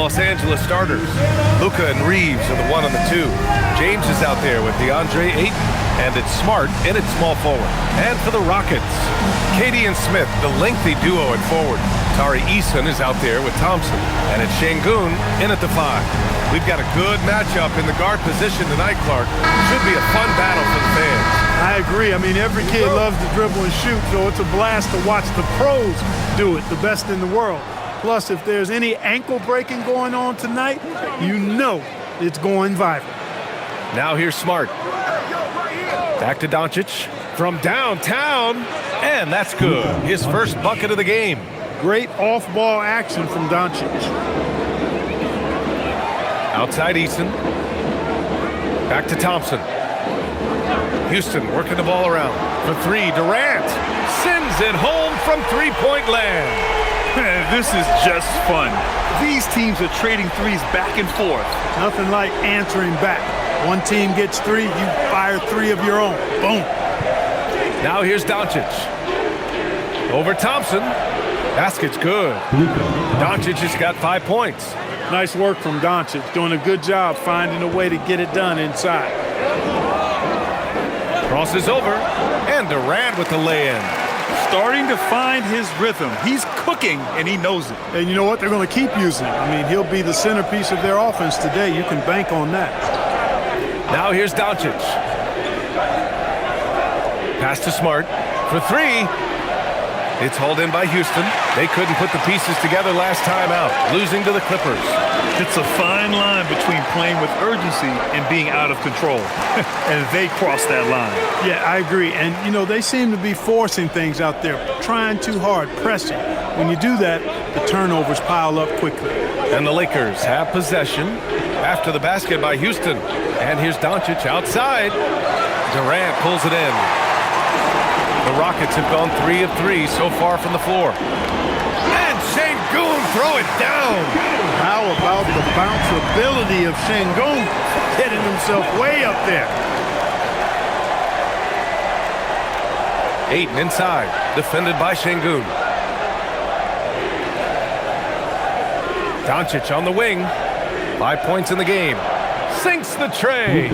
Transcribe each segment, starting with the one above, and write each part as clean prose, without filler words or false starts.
Los Angeles starters. Luka and Reeves are the 1 and the 2. James is out there with DeAndre Ayton, and it's Smart in at small forward. And for the Rockets, Katie and Smith, the lengthy duo at forward. Tari Eason is out there with Thompson, and it's Şengün in at the 5. We've got a good matchup in the guard position tonight, Clark. Should be a fun battle for the fans. I agree. I mean, every kid loves to dribble and shoot, so it's a blast to watch the pros do it, the best in the world. Plus, if there's any ankle breaking going on tonight, you know it's going viral. Now here's Smart. Back to Doncic from downtown, and that's good. His first bucket of the game. Great off-ball action from Doncic. Outside Eason. Back to Thompson. Houston working the ball around. For 3, Durant sends it home from three-point land. This is just fun. These teams are trading threes back and forth. Nothing like answering back. One team gets 3, you fire 3 of your own. Boom. Now here's Doncic. Over Thompson. Basket's good. Doncic has got 5 points. Nice work from Doncic, doing a good job finding a way to get it done inside. Crosses over, and Durant with the lay-in. Starting to find his rhythm. He's cooking, and he knows it. And you know what? They're going to keep using him. I mean, he'll be the centerpiece of their offense today. You can bank on that. Now here's Doncic. Pass to Smart for 3. It's hauled in by Houston. They couldn't put the pieces together last time out, losing to the Clippers. It's a fine line between playing with urgency and being out of control. And they crossed that line. Yeah, I agree. And, you know, they seem to be forcing things out there, trying too hard, pressing. When you do that, the turnovers pile up quickly. And the Lakers have possession after the basket by Houston. And here's Doncic outside. Durant pulls it in. The Rockets have gone 3 of 3 so far from the floor. And Şengün throw it down. How about the bounceability of Şengün getting himself way up there? Ayton inside, defended by Şengün. Doncic on the wing. 5 points in the game. Sinks the tray.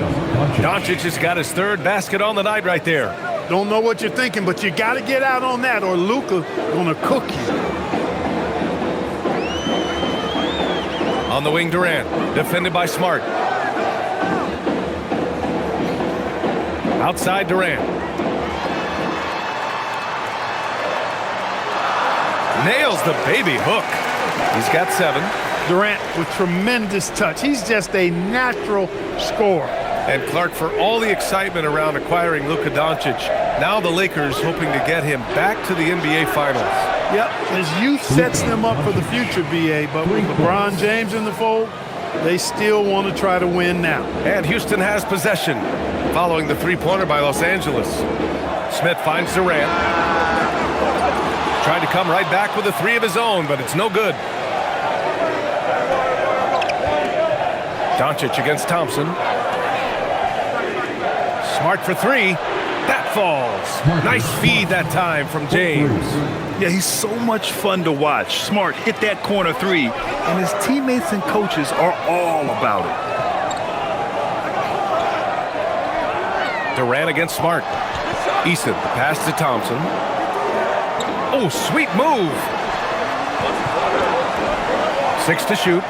Doncic has got his 3rd basket on the night right there. Don't know what you're thinking, but you got to get out on that or Luka gonna cook you. On the wing, Durant, defended by Smart. Outside, Durant. Nails the baby hook. He's got 7. Durant with tremendous touch. He's just a natural scorer. And Clark, for all the excitement around acquiring Luka Doncic, now the Lakers hoping to get him back to the NBA Finals. Yep, his youth sets them up for the future, BA, but with LeBron James in the fold, they still want to try to win now. And Houston has possession following the 3-pointer by Los Angeles. Smith finds Durant. Tried to come right back with a 3 of his own, but it's no good. Doncic against Thompson. Smart for 3. That falls. Nice feed that time from James. Yeah, he's so much fun to watch. Smart hit that corner 3, and his teammates and coaches are all about it. Durant against Smart. Eason, the pass to Thompson. Oh, sweet move. 6 to shoot.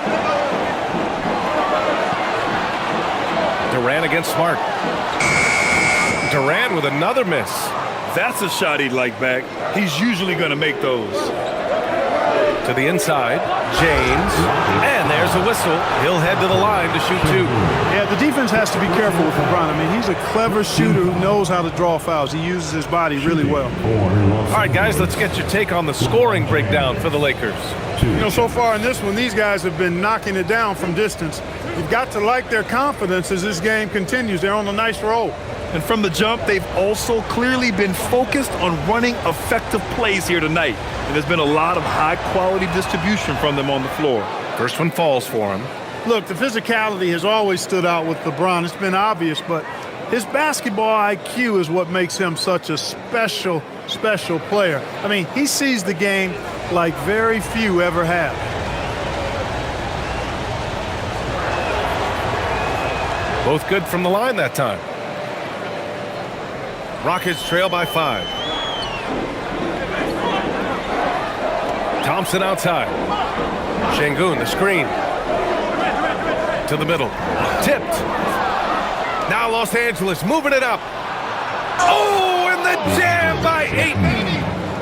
Durant against Smart. Durant with another miss. That's a shot he'd like back. He's usually going to make those. To the inside, James. And there's a whistle. He'll head to the line to shoot 2. Yeah, the defense has to be careful with LeBron. I mean, he's a clever shooter who knows how to draw fouls. He uses his body really well. All right, guys, let's get your take on the scoring breakdown for the Lakers. You know, so far in this one, these guys have been knocking it down from distance. You've got to like their confidence as this game continues. They're on a nice roll. And from the jump, they've also clearly been focused on running effective plays here tonight. And there's been a lot of high-quality distribution from them on the floor. First one falls for him. Look, the physicality has always stood out with LeBron. It's been obvious, but his basketball IQ is what makes him such a special player. I mean, he sees the game like very few ever have. Both good from the line that time. Rockets trail by 5. Thompson outside. Şengün, the screen. To the middle. Tipped. Now Los Angeles moving it up. Oh, and the jam by Ayton.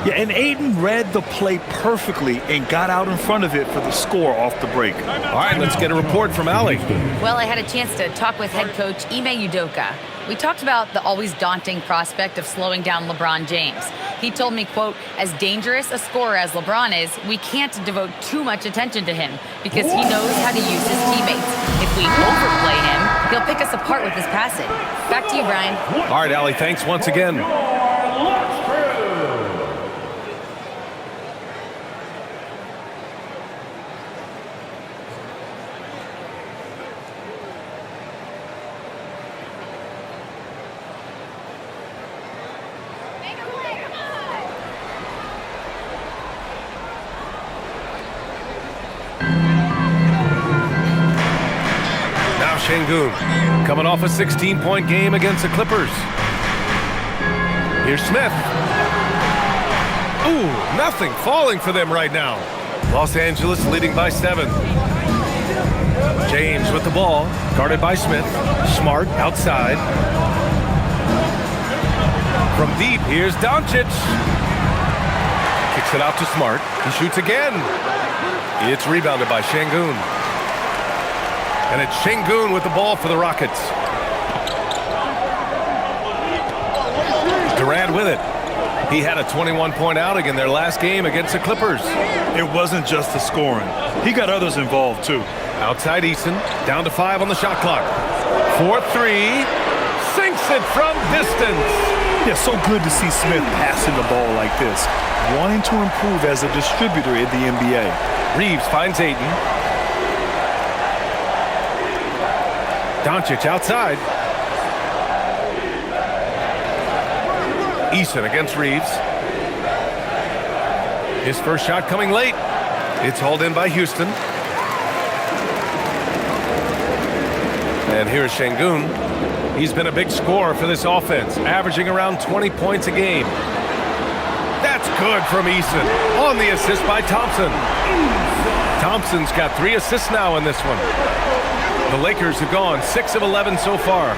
Yeah, and Ayton read the play perfectly and got out in front of it for the score off the break. All right, let's get a report from Allie. Well, I had a chance to talk with head coach Ime Udoka. We talked about the always daunting prospect of slowing down LeBron James. He told me, quote, as dangerous a scorer as LeBron is, we can't devote too much attention to him because he knows how to use his teammates. If we overplay him, he'll pick us apart with his passing. Back to you, Brian. All right, Allie, thanks once again. Şengün coming off a 16-point game against the Clippers. Here's Smith. Ooh, nothing falling for them right now. Los Angeles leading by 7. James with the ball, guarded by Smith. Smart outside. From deep, here's Doncic. Kicks it out to Smart. He shoots again. It's rebounded by Şengün. And it's Şengün with the ball for the Rockets. Durant with it. He had a 21-point outing in their last game against the Clippers. It wasn't just the scoring. He got others involved, too. Outside Eason, down to 5 on the shot clock. 4-3, sinks it from distance. Yeah, so good to see Smith passing the ball like this, wanting to improve as a distributor in the NBA. Reeves finds Ayton. Doncic outside. Eason against Reeves. His first shot coming late. It's hauled in by Houston. And here's Şengün. He's been a big scorer for this offense, averaging around 20 points a game. That's good from Eason. On the assist by Thompson. Thompson's got 3 assists now in this one. The Lakers have gone 6 of 11 so far.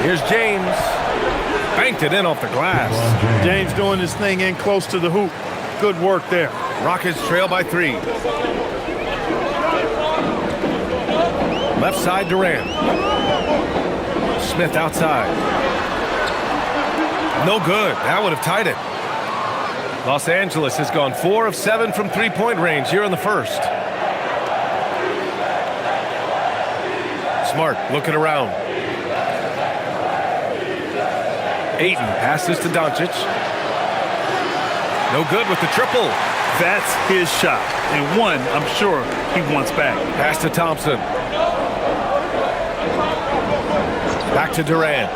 Here's James. Banked it in off the glass. James doing his thing in close to the hoop. Good work there. Rockets trail by 3. Left side Durant. Smith outside. No good. That would have tied it. Los Angeles has gone 4 of 7 from three-point range here in the first. Smart looking around. Ayton passes to Doncic. No good with the triple. That's his shot. And one, I'm sure, he wants back. Pass to Thompson. Back to Durant.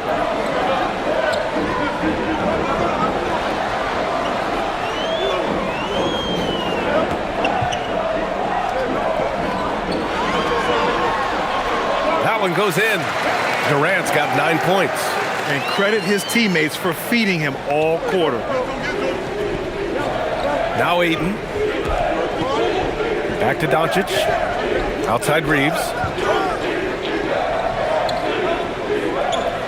That one goes in. Durant's got 9 points. And credit his teammates for feeding him all quarter. Now Ayton. Back to Doncic. Outside Reeves.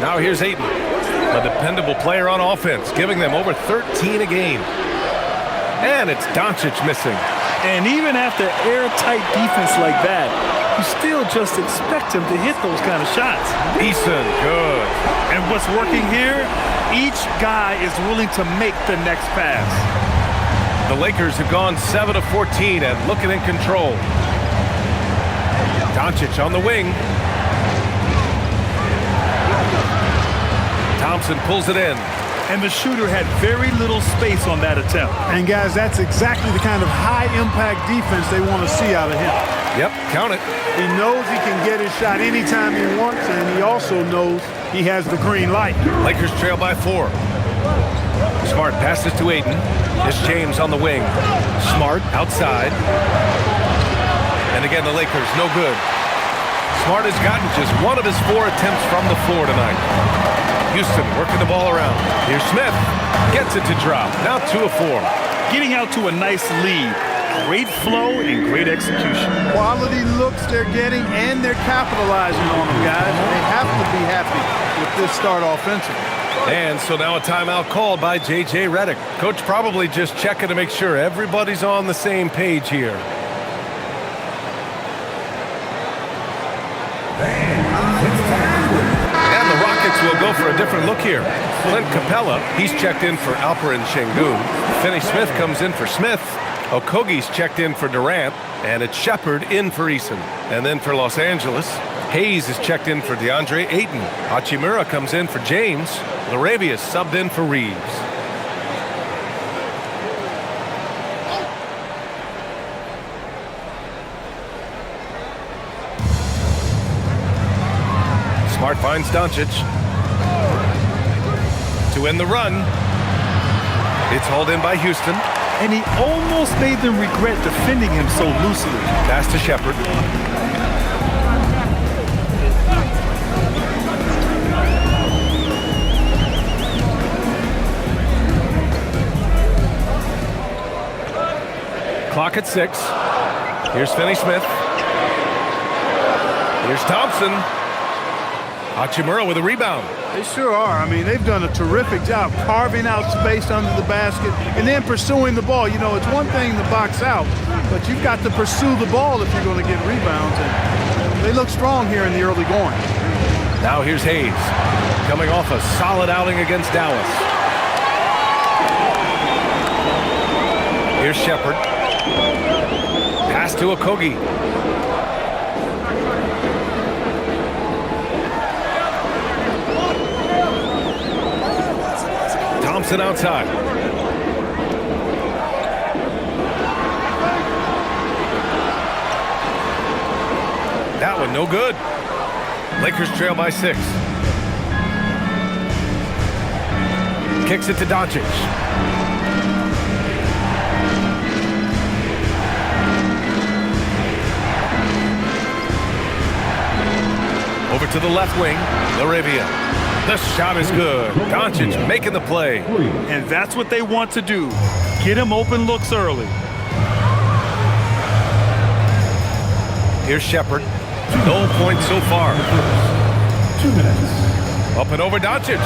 Now here's Ayton. A dependable player on offense, giving them over 13 a game. And it's Doncic missing. And even after airtight defense like that, you still just expect him to hit those kind of shots. Eason, good. And what's working here, each guy is willing to make the next pass. The Lakers have gone 7 of 14 and looking in control. Doncic on the wing. Thompson pulls it in. And the shooter had very little space on that attempt. And guys, that's exactly the kind of high-impact defense they want to see out of him. Yep, count it. He knows he can get his shot anytime he wants, and he also knows he has the green light. Lakers trail by 4. Smart passes to Ayton. It's James on the wing. Smart outside. And again, the Lakers no good. Smart has gotten just one of his 4 attempts from the floor tonight. Houston working the ball around. Here's Smith. Gets it to drop. Now 2 of 4. Getting out to a nice lead. Great flow and great execution. Quality looks they're getting, and they're capitalizing on them, guys. They have to be happy with this start offensively. And so now a timeout called by J.J. Redick. Coach probably just checking to make sure everybody's on the same page here. And the Rockets will go for a different look here. Clint Capella, he's checked in for Alperen Şengün. Finney Smith comes in for Smith. Okogie's checked in for Durant. And it's Shepard in for Eason. And then for Los Angeles, Hayes is checked in for DeAndre Ayton. Hachimura comes in for James. Larabia's subbed in for Reeves. Smart finds Doncic to win the run. It's hauled in by Houston. And he almost made them regret defending him so loosely. Pass to Shepard. Clock at 6. Here's Finney Smith. Here's Thompson. Hachimura with a rebound. They sure are. I mean, they've done a terrific job carving out space under the basket and then pursuing the ball. You know, it's one thing to box out, but you've got to pursue the ball if you're going to get rebounds. And they look strong here in the early going. Now here's Hayes, coming off a solid outing against Dallas. Here's Shepard. Pass to Okogie. Thompson outside. That one no good. Lakers trail by 6. Kicks it to Doncic. Over to the left wing, Laravia. The shot is good. Doncic making the play. And that's what they want to do. Get him open looks early. Here's Shepard. No points so far. 2 minutes. Up and over Doncic.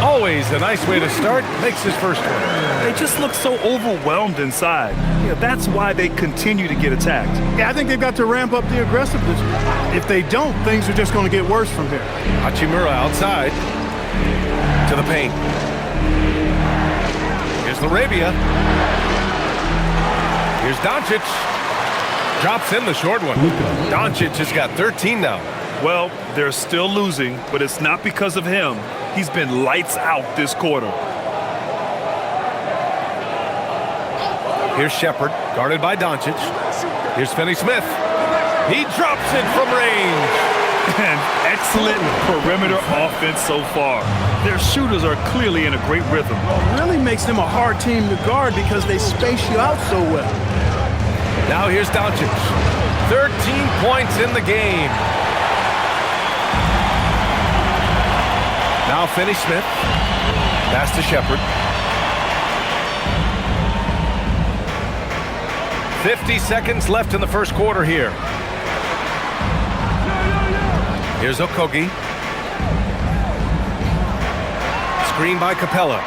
Always a nice way to start. Makes his first one. They just look so overwhelmed inside. Yeah, that's why they continue to get attacked. Yeah, I think they've got to ramp up the aggressiveness. If they don't, things are just going to get worse from here. Hachimura outside. To the paint. Here's Laravia. Here's Doncic. Drops in the short one. Doncic has got 13 now. Well, they're still losing, but it's not because of him. He's been lights out this quarter. Here's Shepard, guarded by Doncic. Here's Finney Smith. He drops it from range. And excellent perimeter offense so far. Their shooters are clearly in a great rhythm. It really makes them a hard team to guard because they space you out so well. Now here's Doncic. 13 points in the game. Now Finney Smith. Pass to Shepard. 50 seconds left in the first quarter here. Here's Okogie. Screen by Capella.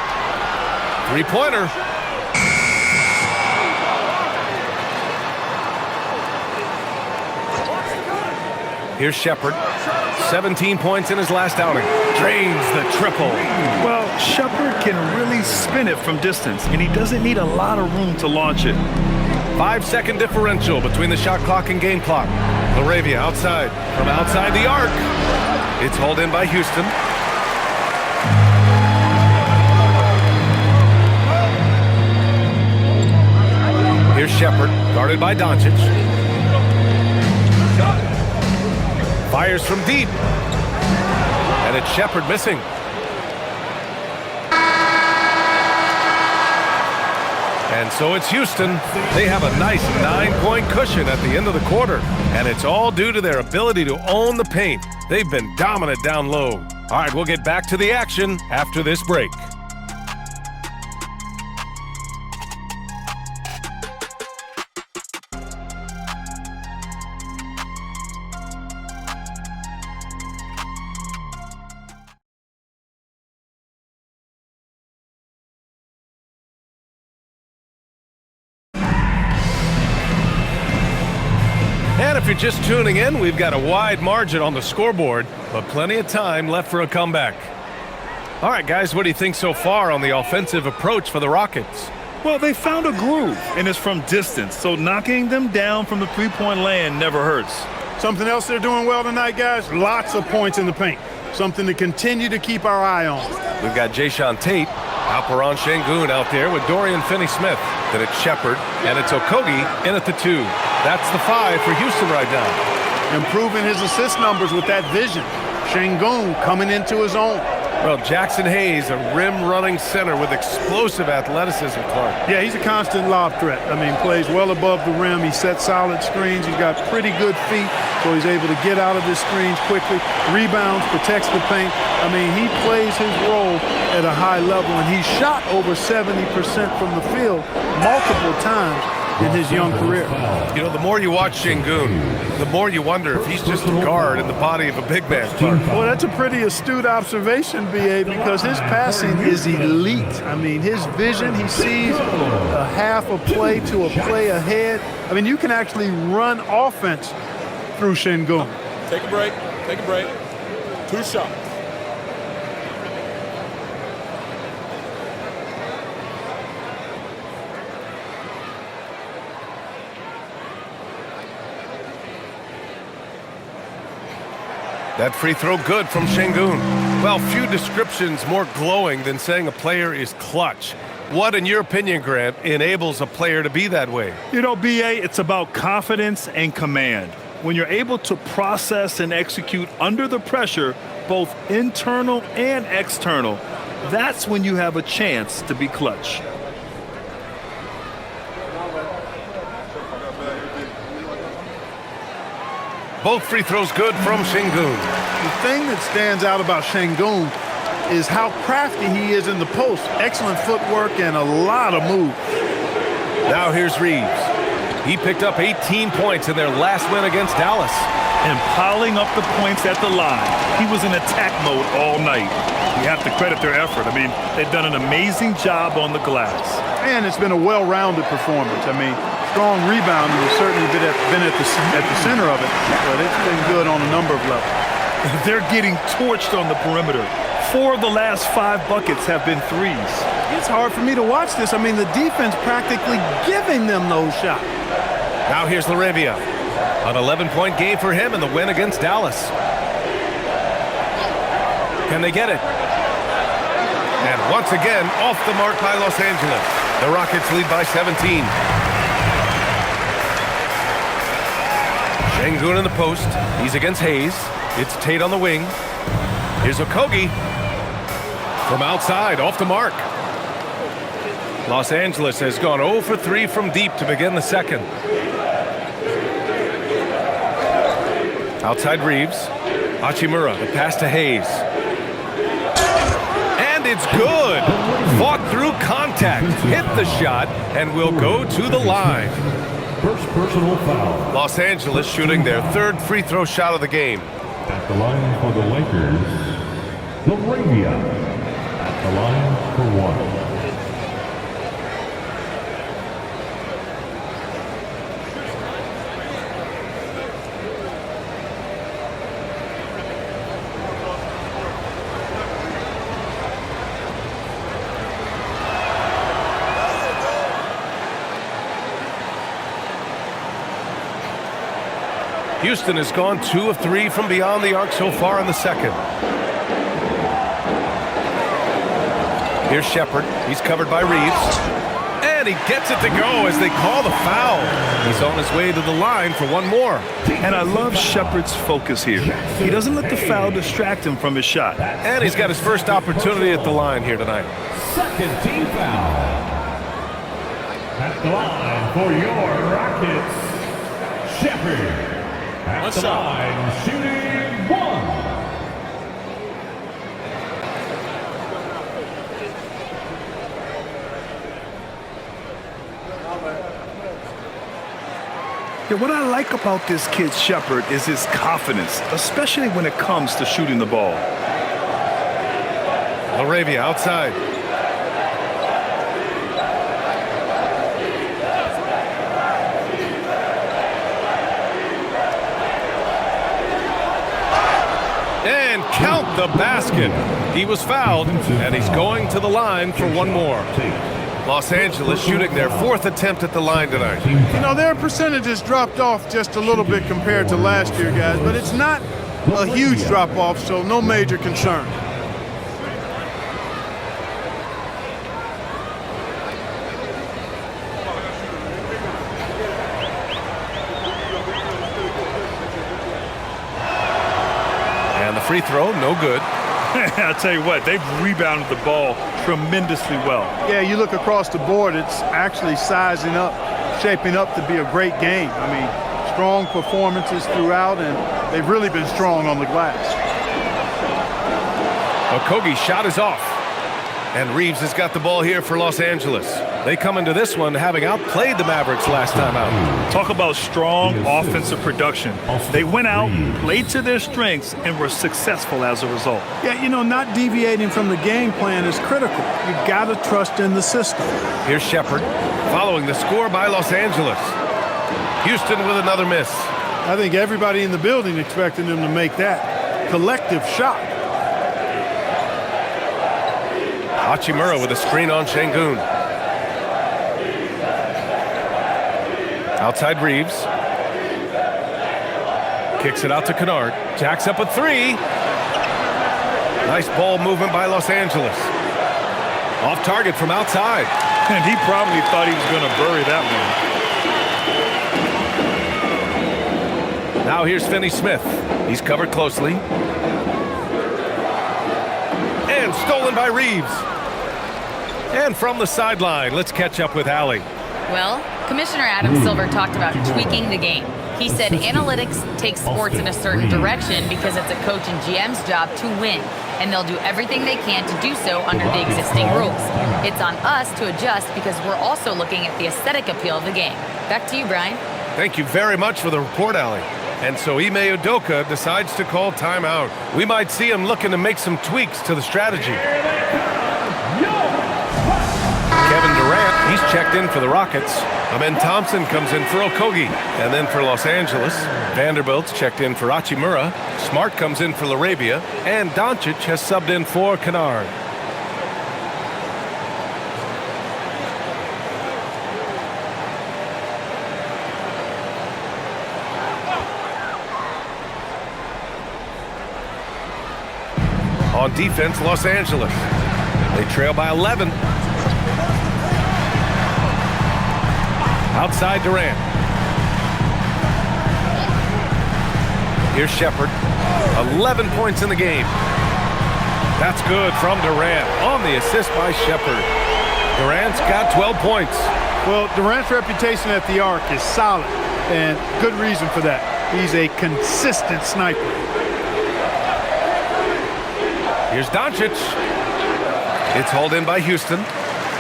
Three-pointer. Here's Shepard. 17 points in his last outing. Drains the triple. Well, Shepard can really spin it from distance, and he doesn't need a lot of room to launch it. 5-second differential between the shot clock and game clock. Laravia outside. From outside the arc. It's hauled in by Houston. Here's Shepard, guarded by Doncic. Fires from deep. And it's Shepard missing. And so it's Houston. They have a nice 9-point cushion at the end of the quarter. And it's all due to their ability to own the paint. They've been dominant down low. All right, we'll get back to the action after this break. And if you're just tuning in, we've got a wide margin on the scoreboard, but plenty of time left for a comeback. All right, guys, what do you think so far on the offensive approach for the Rockets? Well, they found a groove, and it's from distance, so knocking them down from the three-point land never hurts. Something else they're doing well tonight, guys, lots of points in the paint. Something to continue to keep our eye on. We've got Jayshawn Tate, Alperon Şengün out there with Dorian Finney-Smith. Then it's Shepard, and it's Okogie in at the 2. That's the 5 for Houston right now. Improving his assist numbers with that vision. Şengün coming into his own. Well, Jackson Hayes, a rim-running center with explosive athleticism, Clark. Yeah, he's a constant lob threat. I mean, plays well above the rim. He sets solid screens. He's got pretty good feet, so he's able to get out of his screens quickly. Rebounds, protects the paint. I mean, he plays his role at a high level, and he shot over 70% from the field multiple times in his young career. You know, the more you watch Şengün, the more you wonder if he's just a guard in the body of a big man, Clark. Well, that's a pretty astute observation, B.A., because his passing is elite. I mean, his vision, he sees a half a play to a play ahead. I mean, you can actually run offense through Şengün. Take a break. Take a break. 2 shots. That free throw good from Şengün. Well, few descriptions more glowing than saying a player is clutch. What, in your opinion, Grant, enables a player to be that way? You know, B.A., it's about confidence and command. When you're able to process and execute under the pressure, both internal and external, that's when you have a chance to be clutch. Both free throws good from Şengün. The thing that stands out about Şengün is how crafty he is in the post. Excellent footwork and a lot of moves. Now here's Reeves. He picked up 18 points in their last win against Dallas. And piling up the points at the line. He was in attack mode all night. You have to credit their effort. I mean, they've done an amazing job on the glass. And it's been a well-rounded performance. I mean, strong rebounding has certainly been at the center of it, but it's been good on a number of levels. They're getting torched on the perimeter. 4 of the last 5 buckets have been threes. It's hard for me to watch this. I mean, the defense practically giving them those shots. Now here's Laravia. An 11-point game for him in the win against Dallas. Can they get it? And once again, off the mark by Los Angeles. The Rockets lead by 17. Şengün in the post. He's against Hayes. It's Tate on the wing. Here's Okogie. From outside, off the mark. Los Angeles has gone 0 for 3 from deep to begin the second. Outside Reeves. Hachimura, the pass to Hayes. And it's good. Fought through contact, hit the shot, and will go to the line. First personal foul. Los Angeles shooting their 3rd free throw shot of the game. At the line for the Lakers, Laravia. At the line for 1. Houston has gone 2 of 3 from beyond the arc so far in the second. Here's Shepard. He's covered by Reeves. And he gets it to go as they call the foul. He's on his way to the line for one more. And I love Shepard's focus here. He doesn't let the foul distract him from his shot. And he's got his first opportunity at the line here tonight. Second team foul. At the line for your Rockets, Shepherd. At the line, shooting 1. Yeah, what I like about this kid Shepherd is his confidence, especially when it comes to shooting the ball. LaRavia outside. And count the basket. He was fouled, and he's going to the line for one more. Los Angeles shooting their 4th attempt at the line tonight. You know, their percentages dropped off just a little bit compared to last year, guys, but it's not a huge drop-off, so no major concern. And the free throw, no good. I'll tell you what, they've rebounded the ball tremendously well. Yeah, you look across the board, it's actually sizing up, shaping up to be a great game. I mean, strong performances throughout, and they've really been strong on the glass. Okogie's shot is off. And Reeves has got the ball here for Los Angeles. They come into this one having outplayed the Mavericks last time out. Talk about strong offensive production. They went out, played to their strengths, and were successful as a result. Yeah, you know, not deviating from the game plan is critical. You got to trust in the system. Here's Shepherd following the score by Los Angeles. Houston with another miss. I think everybody in the building expected them to make that collective shot. Hachimura with a screen on Şengün. Outside Reeves. Kicks it out to Kennard. Jacks up a 3. Nice ball movement by Los Angeles. Off target from outside. And he probably thought he was going to bury that one. Now here's Finney-Smith. He's covered closely. And stolen by Reeves. And from the sideline, let's catch up with Allie. Well, Commissioner Adam Silver talked about tweaking the game. He said analytics take sports in a certain direction because it's a coach and GM's job to win, and they'll do everything they can to do so under the existing rules. It's on us to adjust because we're also looking at the aesthetic appeal of the game. Back to you, Brian. Thank you very much for the report, Allie. And so Ime Udoka decides to call timeout. We might see him looking to make some tweaks to the strategy. Kevin Durant, he's checked in for the Rockets. Amen Thompson comes in for Okogie. And then for Los Angeles, Vanderbilt's checked in for Hachimura. Smart comes in for LaRavia. And Doncic has subbed in for Kennard. On defense, Los Angeles. They trail by 11. Outside Durant. Here's Shepherd. 11 points in the game. That's good from Durant on the assist by Shepherd. Durant's got 12 points. Well, Durant's reputation at the arc is solid, and good reason for that. He's a consistent sniper. Here's Doncic. It's hauled in by Houston.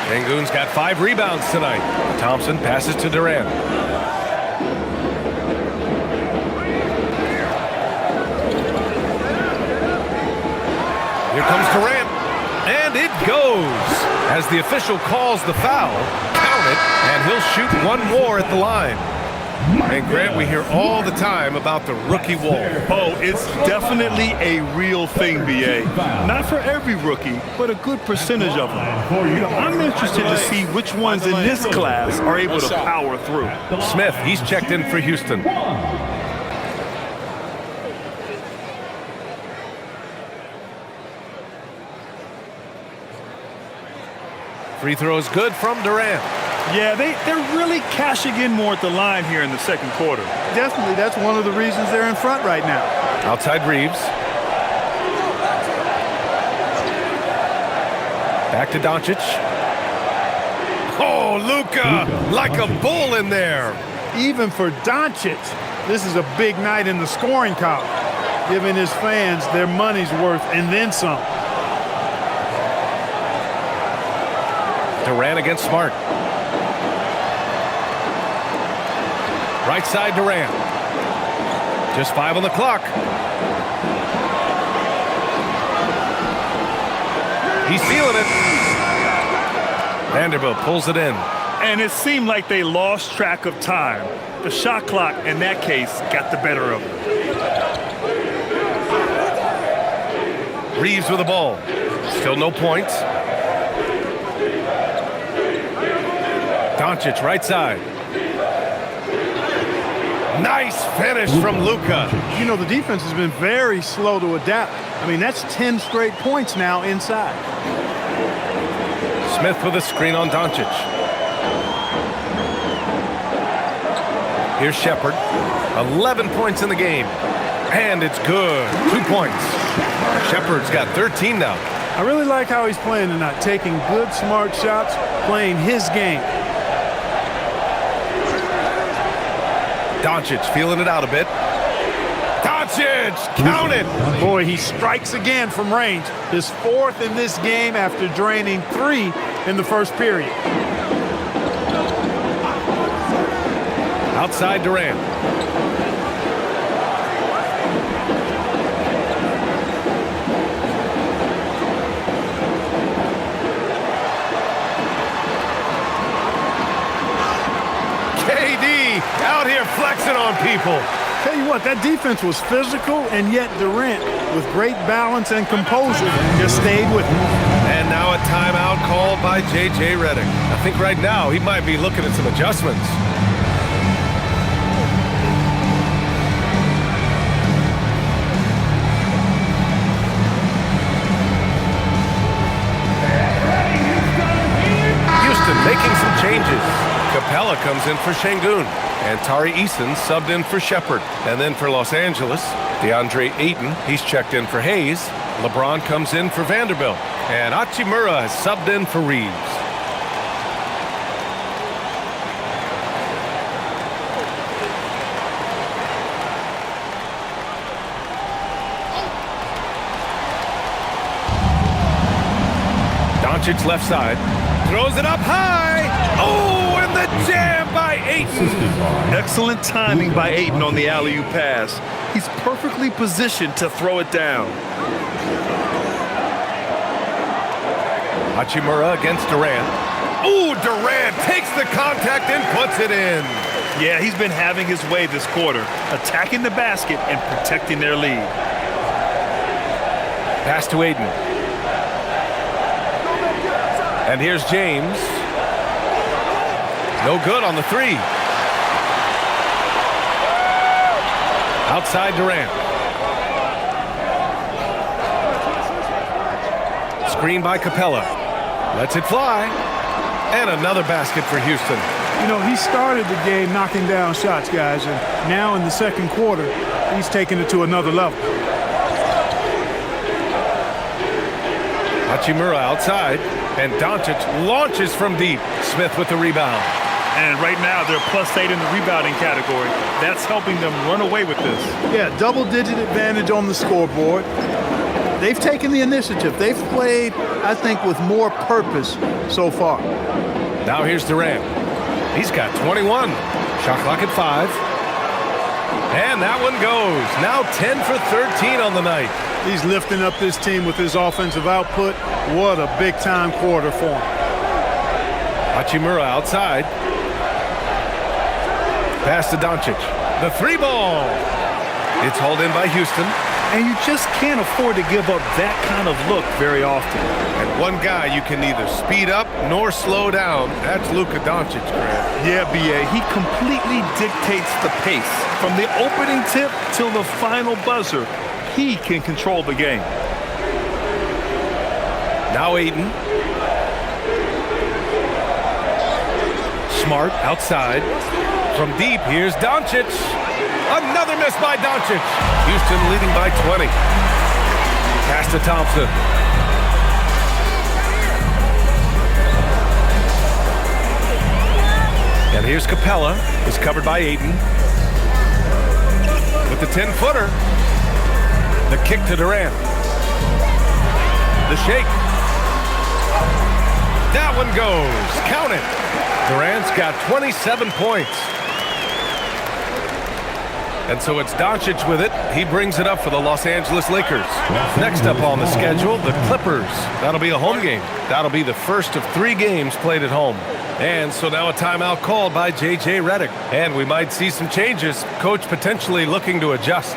Şengün's got 5 rebounds tonight. Thompson passes to Durant. Here comes Durant. And it goes. As the official calls the foul, count it, and he'll shoot one more at the line. And Grant, we hear all the time about the rookie wall. Oh, it's definitely a real thing, B.A. Not for every rookie, but a good percentage of them. You know, I'm interested to see which ones in this class are able to power through. Smith, he's checked in for Houston. Free throw is good from Durant. Yeah, they're really cashing in more at the line here in the second quarter. Definitely, that's one of the reasons they're in front right now. Outside Reeves. Back to Doncic. Oh, Oh, Luka, like a bull in there. Even for Doncic, this is a big night in the scoring column, giving his fans their money's worth and then some. Durant against Smart. Right side Durant. Just 5 on the clock. He's feeling it. Vanderbilt pulls it in. And it seemed like they lost track of time. The shot clock, in that case, got the better of them. Reeves with the ball. Still no points. Doncic right side. Nice finish from Luka. You know, the defense has been very slow to adapt. I mean, that's 10 straight points now inside. Smith with a screen on Doncic. Here's Shepherd. 11 points in the game. And it's good. 2 points. Shepherd's got 13 now. I really like how he's playing tonight, taking good, smart shots, playing his game. Doncic feeling it out a bit. Doncic, count it! Boy, he strikes again from range. His 4th in this game after draining 3 in the first period. Outside Durant. KD out here flexing on people. Tell you what, that defense was physical, and yet Durant, with great balance and composure, just stayed with him. And now a timeout called by J.J. Redick. I think right now he might be looking at some adjustments. Houston making some changes. Capella comes in for Şengün. And Tari Eason subbed in for Shepherd. And then for Los Angeles, DeAndre Ayton, he's checked in for Hayes. LeBron comes in for Vanderbilt. And Hachimura has subbed in for Reeves. Doncic left side. Throws it up high. Oh, and the jam by Ayton. Excellent timing by Ayton on the alley-oop pass. He's perfectly positioned to throw it down. Hachimura against Durant. Ooh, Durant takes the contact and puts it in. Yeah, he's been having his way this quarter, attacking the basket and protecting their lead. Pass to Ayton. And here's James. No good on the 3. Outside Durant. Screen by Capella. Lets it fly. And another basket for Houston. You know, he started the game knocking down shots, guys, and now in the second quarter, he's taking it to another level. Hachimura outside. And Doncic launches from deep. Smith with the rebound. And right now, they're +8 in the rebounding category. That's helping them run away with this. Yeah, double-digit advantage on the scoreboard. They've taken the initiative. They've played, I think, with more purpose so far. Now here's Durant. He's got 21. Shot clock at 5. And that one goes. Now 10 for 13 on the night. He's lifting up this team with his offensive output. What a big-time quarter for him. Hachimura outside. Pass to Doncic. The 3 ball. It's hauled in by Houston. And you just can't afford to give up that kind of look very often. And one guy you can neither speed up nor slow down. That's Luka Doncic, Grant. Yeah, B.A., he completely dictates the pace. From the opening tip till the final buzzer, he can control the game. Now Ayton. Smart outside. From deep, here's Doncic. Another miss by Doncic. Houston leading by 20. Pass to Thompson. And here's Capella, is covered by Ayton. With the 10-footer. The kick to Durant. The shake. That one goes. Count it. Durant's got 27 points. And so it's Doncic with it. He brings it up for the Los Angeles Lakers. Next up on the schedule, the Clippers. That'll be a home game. That'll be the first of 3 games played at home. And so now a timeout called by J.J. Redick. And we might see some changes. Coach potentially looking to adjust.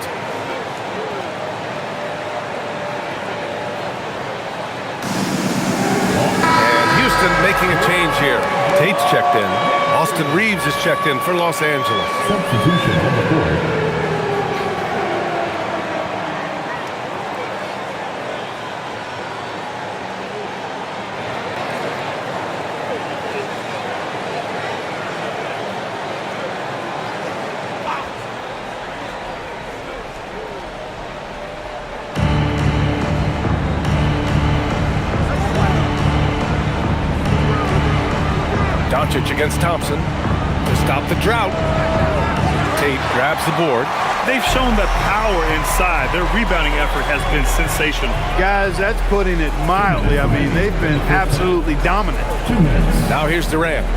And Houston making a change here. Tate's checked in. Austin Reeves is checked in for Los Angeles. Substitution on the board. Doncic against Thompson to stop the drought. Tate grabs the board. They've shown that power inside. Their rebounding effort has been sensational. Guys, that's putting it mildly. I mean, they've been absolutely dominant. 2 minutes. Now here's Durant.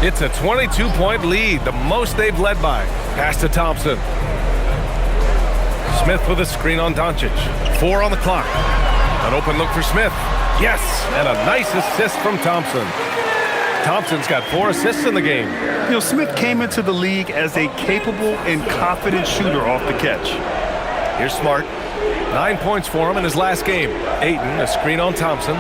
It's a 22-point lead, the most they've led by. Pass to Thompson. Smith with a screen on Doncic. 4 on the clock. An open look for Smith. Yes, and a nice assist from Thompson. Thompson's got 4 assists in the game. You know, Smith came into the league as a capable and confident shooter off the catch. Here's Smart. 9 points for him in his last game. Ayton, a screen on Thompson.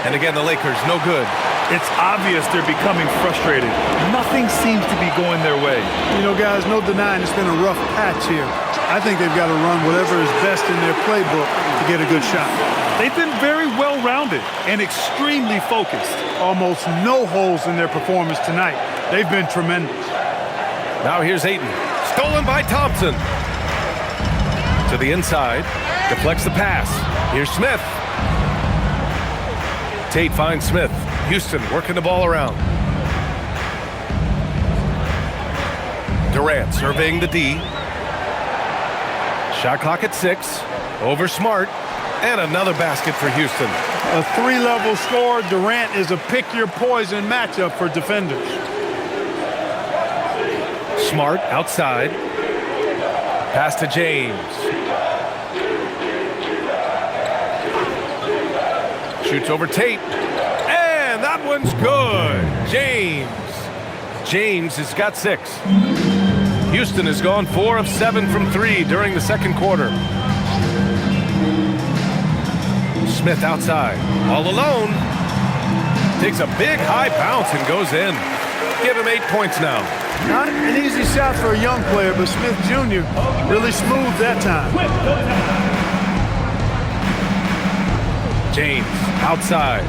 And again, the Lakers, no good. It's obvious they're becoming frustrated. Nothing seems to be going their way. You know, guys, no denying it's been a rough patch here. I think they've got to run whatever is best in their playbook to get a good shot. They've been very well-rounded and extremely focused. Almost no holes in their performance tonight. They've been tremendous. Now here's Ayton. Stolen by Thompson. To the inside. Deflects the pass. Here's Smith. Tate finds Smith. Houston working the ball around. Durant surveying the D. Shot clock at 6. Over Smart. And another basket for Houston. A 3-level score. Durant is a pick-your-poison matchup for defenders. Smart outside. Pass to James. Shoots over Tate. And that one's good. James has got 6. Houston has gone 4 of 7 from 3 during the second quarter. Smith outside, all alone. Takes a big high bounce and goes in. Give him 8 points now. Not an easy shot for a young player, but Smith Jr. really smooth that time. James outside.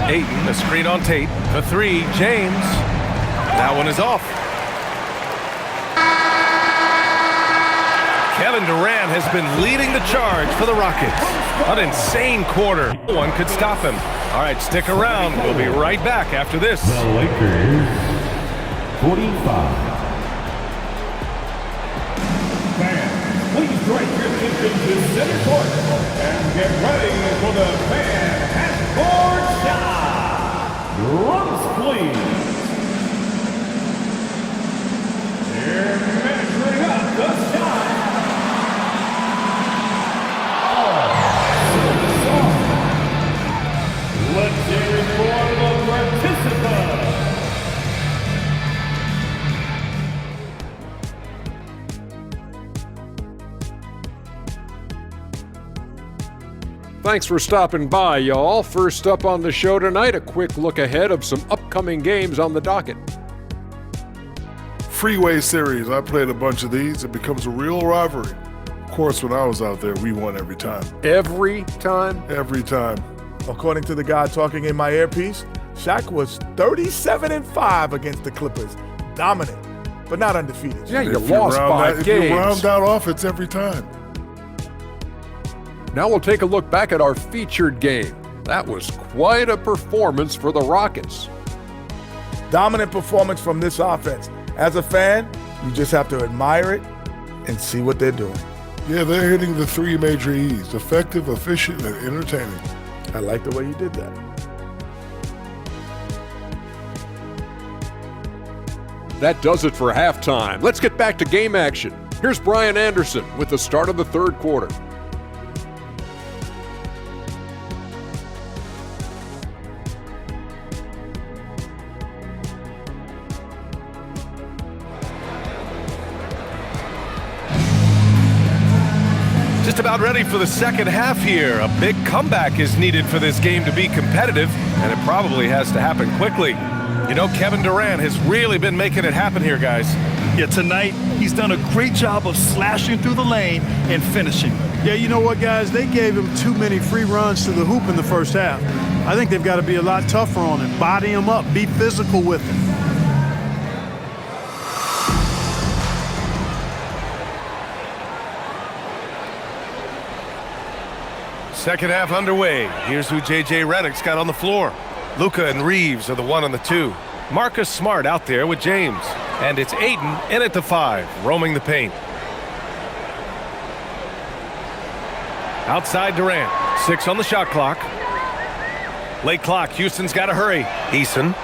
Ayton, a screen on Tate. The 3, James. That one is off. Kevin Durant has been leading the charge for the Rockets. An insane quarter. No one could stop him. All right, stick around. We'll be right back after this. The Lakers, 45. Fans, please direct your attention to center court and get ready for the fan half-court shot. Drums, please. They're measuring up the shot. Let's hear it for the participants. Thanks for stopping by, y'all. First up on the show tonight, a quick look ahead of some upcoming games on the docket. Freeway series. I played a bunch of these. It becomes a real rivalry. Of course, when I was out there, we won every time. Every time? Every time. According to the guy talking in my earpiece, Shaq was 37-5 against the Clippers. Dominant, but not undefeated. Yeah, you lost by games. If you round out off, it's every time. Now we'll take a look back at our featured game. That was quite a performance for the Rockets. Dominant performance from this offense. As a fan, you just have to admire it and see what they're doing. Yeah, they're hitting the three major E's: effective, efficient, and entertaining. I like the way you did that. That does it for halftime. Let's get back to game action. Here's Brian Anderson with the start of the third quarter. Just about ready for the second half here. A big comeback is needed for this game to be competitive, and it probably has to happen quickly. You know, Kevin Durant has really been making it happen here, guys. Yeah, tonight he's done a great job of slashing through the lane and finishing. Yeah, you know what, guys? They gave him too many free runs to the hoop in the first half. I think they've got to be a lot tougher on him. Body him up. Be physical with him. Second half underway. Here's who J.J. Redick's got on the floor. Luka and Reeves are the 1 and the 2. Marcus Smart out there with James. And it's Ayton in at the 5, roaming the paint. Outside Durant. 6 on the shot clock. Late clock. Houston's got to hurry. Eason.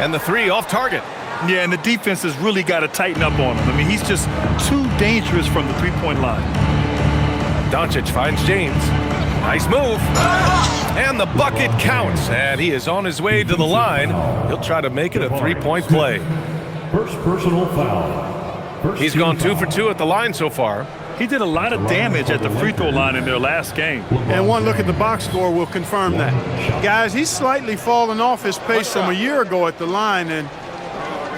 And the 3 off target. Yeah, and the defense has really got to tighten up on him. I mean, he's just too dangerous from the three-point line. Doncic finds James. Nice move. And the bucket counts. And he is on his way to the line. He'll try to make it a three-point play. First personal foul. He's gone 2 for 2 at the line so far. He did a lot of damage at the free throw line in their last game. And one look at the box score will confirm that. Guys, he's slightly fallen off his pace from a year ago at the line, and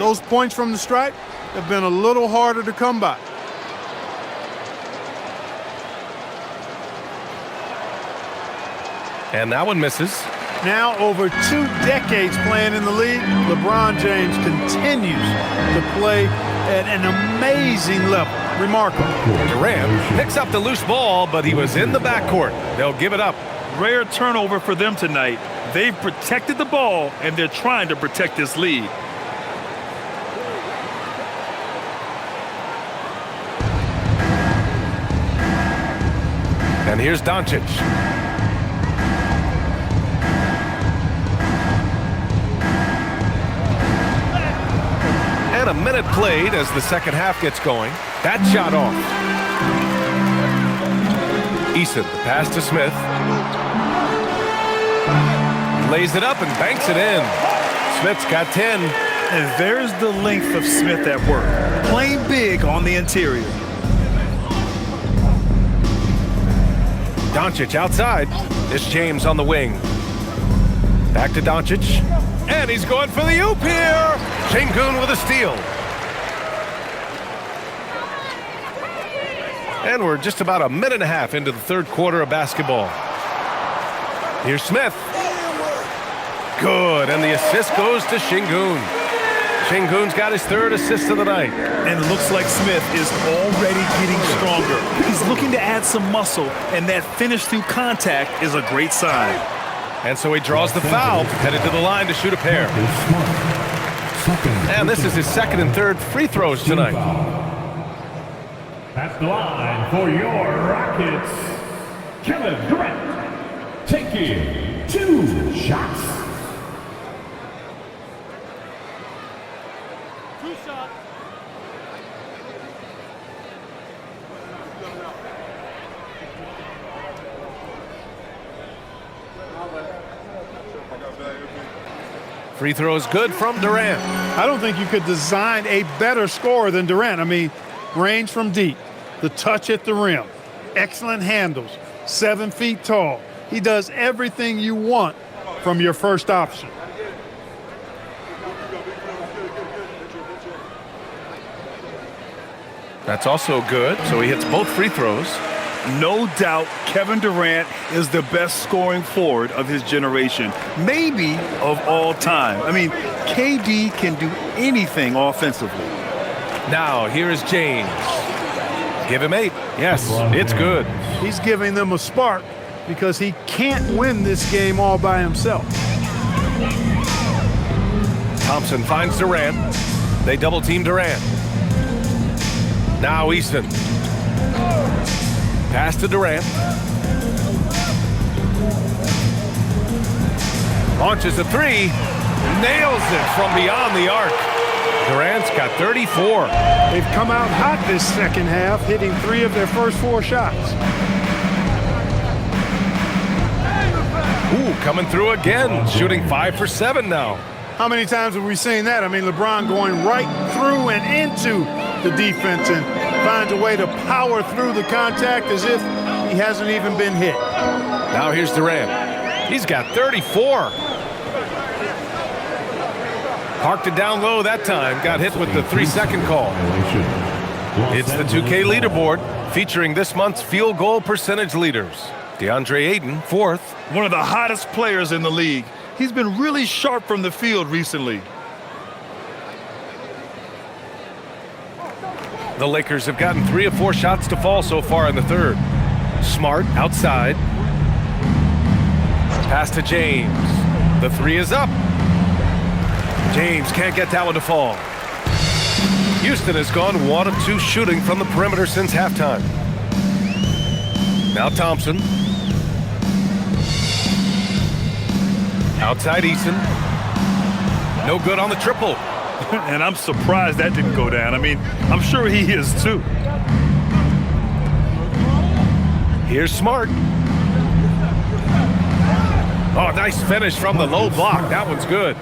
those points from the stripe have been a little harder to come by. And that one misses. Now over 2 decades playing in the league, LeBron James continues to play at an amazing level. Remarkable. Durant picks up the loose ball, but he was in the backcourt. They'll give it up. Rare turnover for them tonight. They've protected the ball, and they're trying to protect this lead. And here's Doncic. And a minute played as the second half gets going. That shot off. Eason, the pass to Smith. Lays it up and banks it in. Smith's got 10. And there's the length of Smith at work. Playing big on the interior. Doncic outside. It's James on the wing. Back to Doncic. And he's going for the oop here. Şengün with a steal. And we're just about a minute and a half into the third quarter of basketball. Here's Smith. Good, and the assist goes to Şengün. Şengün's got his 3rd assist of the night. And it looks like Smith is already getting stronger. He's looking to add some muscle, and that finish through contact is a great sign. And so he draws the foul, headed to the line to shoot a pair. And this is his 2nd and 3rd free throws tonight. At the line for your Rockets, Kevin Durant taking 2 shots. Free throws good from Durant. I don't think you could design a better scorer than Durant. I mean, range from deep, the touch at the rim, excellent handles, 7 feet tall. He does everything you want from your first option. That's also good, so he hits both free throws. No doubt Kevin Durant is the best scoring forward of his generation, maybe of all time. I mean, KD can do anything offensively. Now, here is James. Give him 8. Yes, it's good. He's giving them a spark because he can't win this game all by himself. Thompson finds Durant. They double-team Durant. Now Easton. Pass to Durant. Launches a three. Nails it from beyond the arc. Durant's got 34. They've come out hot this second half, hitting 3 of their first 4 shots. Ooh, coming through again. Shooting 5 for 7 now. How many times have we seen that? I mean, LeBron going right through and into the defense and finds a way to power through the contact as if he hasn't even been hit. Now here's Durant. He's got 34. Parked it down low that time. Got hit with the 3-second call. It's the 2K leaderboard featuring this month's field goal percentage leaders. DeAndre Ayton, 4th. One of the hottest players in the league. He's been really sharp from the field recently. The Lakers have gotten 3 of 4 shots to fall so far in the third. Smart outside. Pass to James. The 3 is up. James can't get that one to fall. Houston has gone 1 of 2 shooting from the perimeter since halftime. Now Thompson. Outside Eason. No good on the triple. And I'm surprised that didn't go down. I mean, I'm sure he is too. Here's Smart. Oh, nice finish from the low block. That one's good.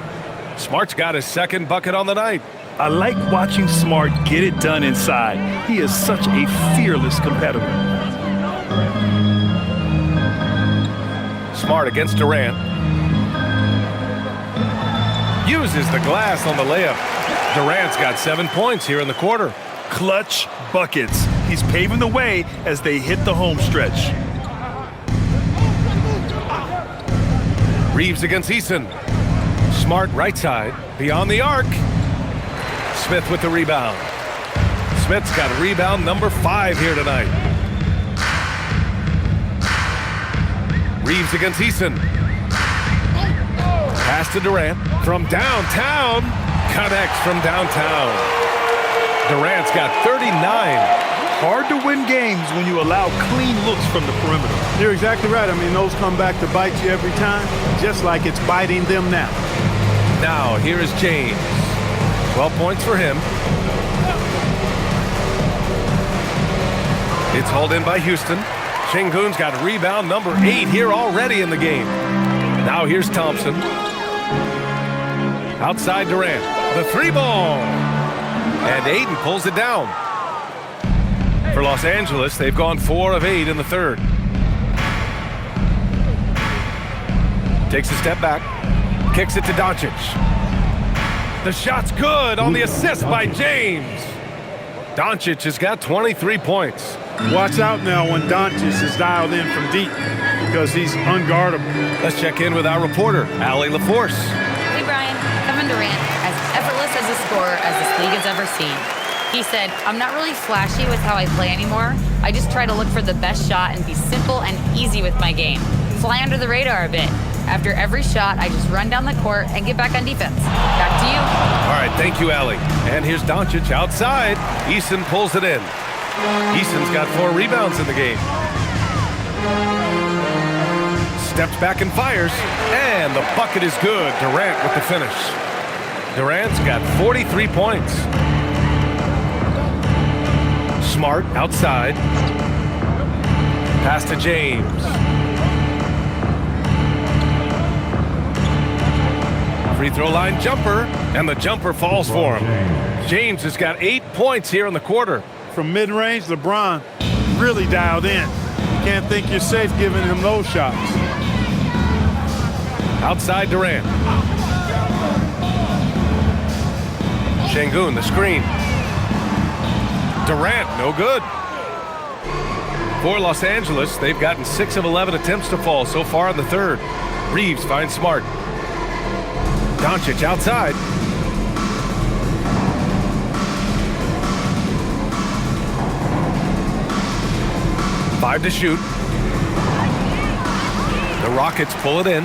Smart's got his 2nd bucket on the night. I like watching Smart get it done inside. He is such a fearless competitor. Smart against Durant. Uses the glass on the layup. Durant's got 7 points here in the quarter. Clutch buckets. He's paving the way as they hit the home stretch. Reeves against Eason. Smart right side, beyond the arc. Smith with the rebound. Smith's got rebound number 5 here tonight. Reeves against Eason. Pass to Durant from downtown. Connects from downtown. Durant's got 39. Hard to win games when you allow clean looks from the perimeter. You're exactly right. I mean, those come back to bite you every time, just like it's biting them now. Now, here is James. 12 points for him. It's hauled in by Houston. Şengün's got rebound number 8 here already in the game. Now here's Thompson. Outside Durant. The 3 ball. And Ayton pulls it down. For Los Angeles, they've gone 4 of 8 in the third. Takes a step back. Kicks it to Doncic. The shot's good on the assist by James. Doncic has got 23 points. Watch out now when Doncic is dialed in from deep because he's unguardable. Let's check in with our reporter, Allie LaForce. Hey, Brian. Kevin Durant, as effortless as a scorer as this league has ever seen. He said, I'm not really flashy with how I play anymore. I just try to look for the best shot and be simple and easy with my game. Fly under the radar a bit. After every shot, I just run down the court and get back on defense. Back to you. All right, thank you, Allie. And here's Doncic outside. Eason pulls it in. Eason's got 4 rebounds in the game. Steps back and fires. And the bucket is good. Durant with the finish. Durant's got 43 points. Smart outside. Pass to James. Free throw line jumper, and the jumper falls for him. James has got 8 points here in the quarter. From mid-range, LeBron really dialed in. You can't think you're safe giving him those shots. Outside Durant. Şengün, the screen. Durant, no good. For Los Angeles, they've gotten 6 of 11 attempts to fall so far in the third. Reeves finds Smart. Doncic outside. Five to shoot. The Rockets pull it in.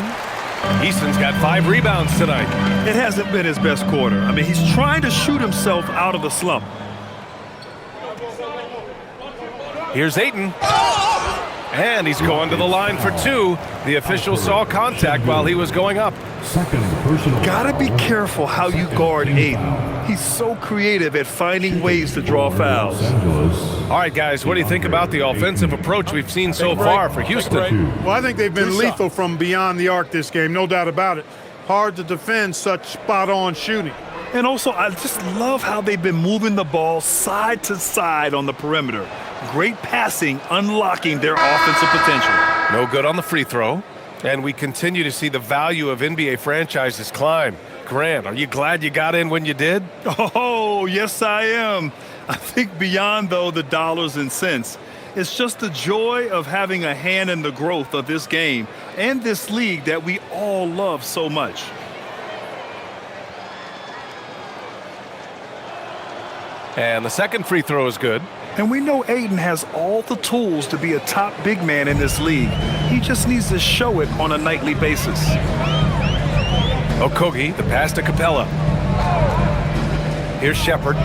Easton's got 5 rebounds tonight. It hasn't been his best quarter. I mean, he's trying to shoot himself out of the slump. Here's Ayton. And he's going to the line for 2. The official saw contact while he was going up. Gotta be careful how you guard Ayton. He's so creative at finding ways to draw fouls. All right, guys, what do you think about the offensive approach we've seen so far for Houston? Well, I think they've been lethal from beyond the arc this game, no doubt about it. Hard to defend such spot-on shooting. And also, I just love how they've been moving the ball side to side on the perimeter. Great passing, unlocking their offensive potential. No good on the free throw. And we continue to see the value of NBA franchises climb. Grant, are you glad you got in when you did? Oh, yes, I am. I think beyond, though, the dollars and cents, it's just the joy of having a hand in the growth of this game and this league that we all love so much. And the second free throw is good. And we know Ayton has all the tools to be a top big man in this league. He just needs to show it on a nightly basis. Okogie, the pass to Capella. Here's Shepherd.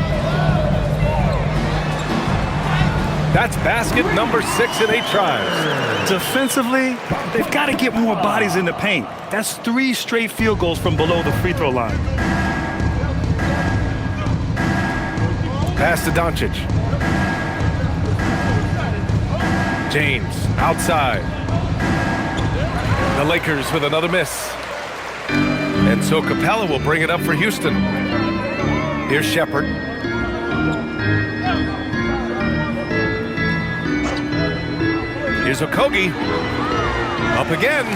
That's basket number 6 in 8 tries. Defensively, they've got to get more bodies in the paint. That's 3 straight field goals from below the free throw line. Pass to Doncic. James outside. The Lakers with another miss. And so Capella will bring it up for Houston. Here's Shepherd. Here's Okogie. Up again.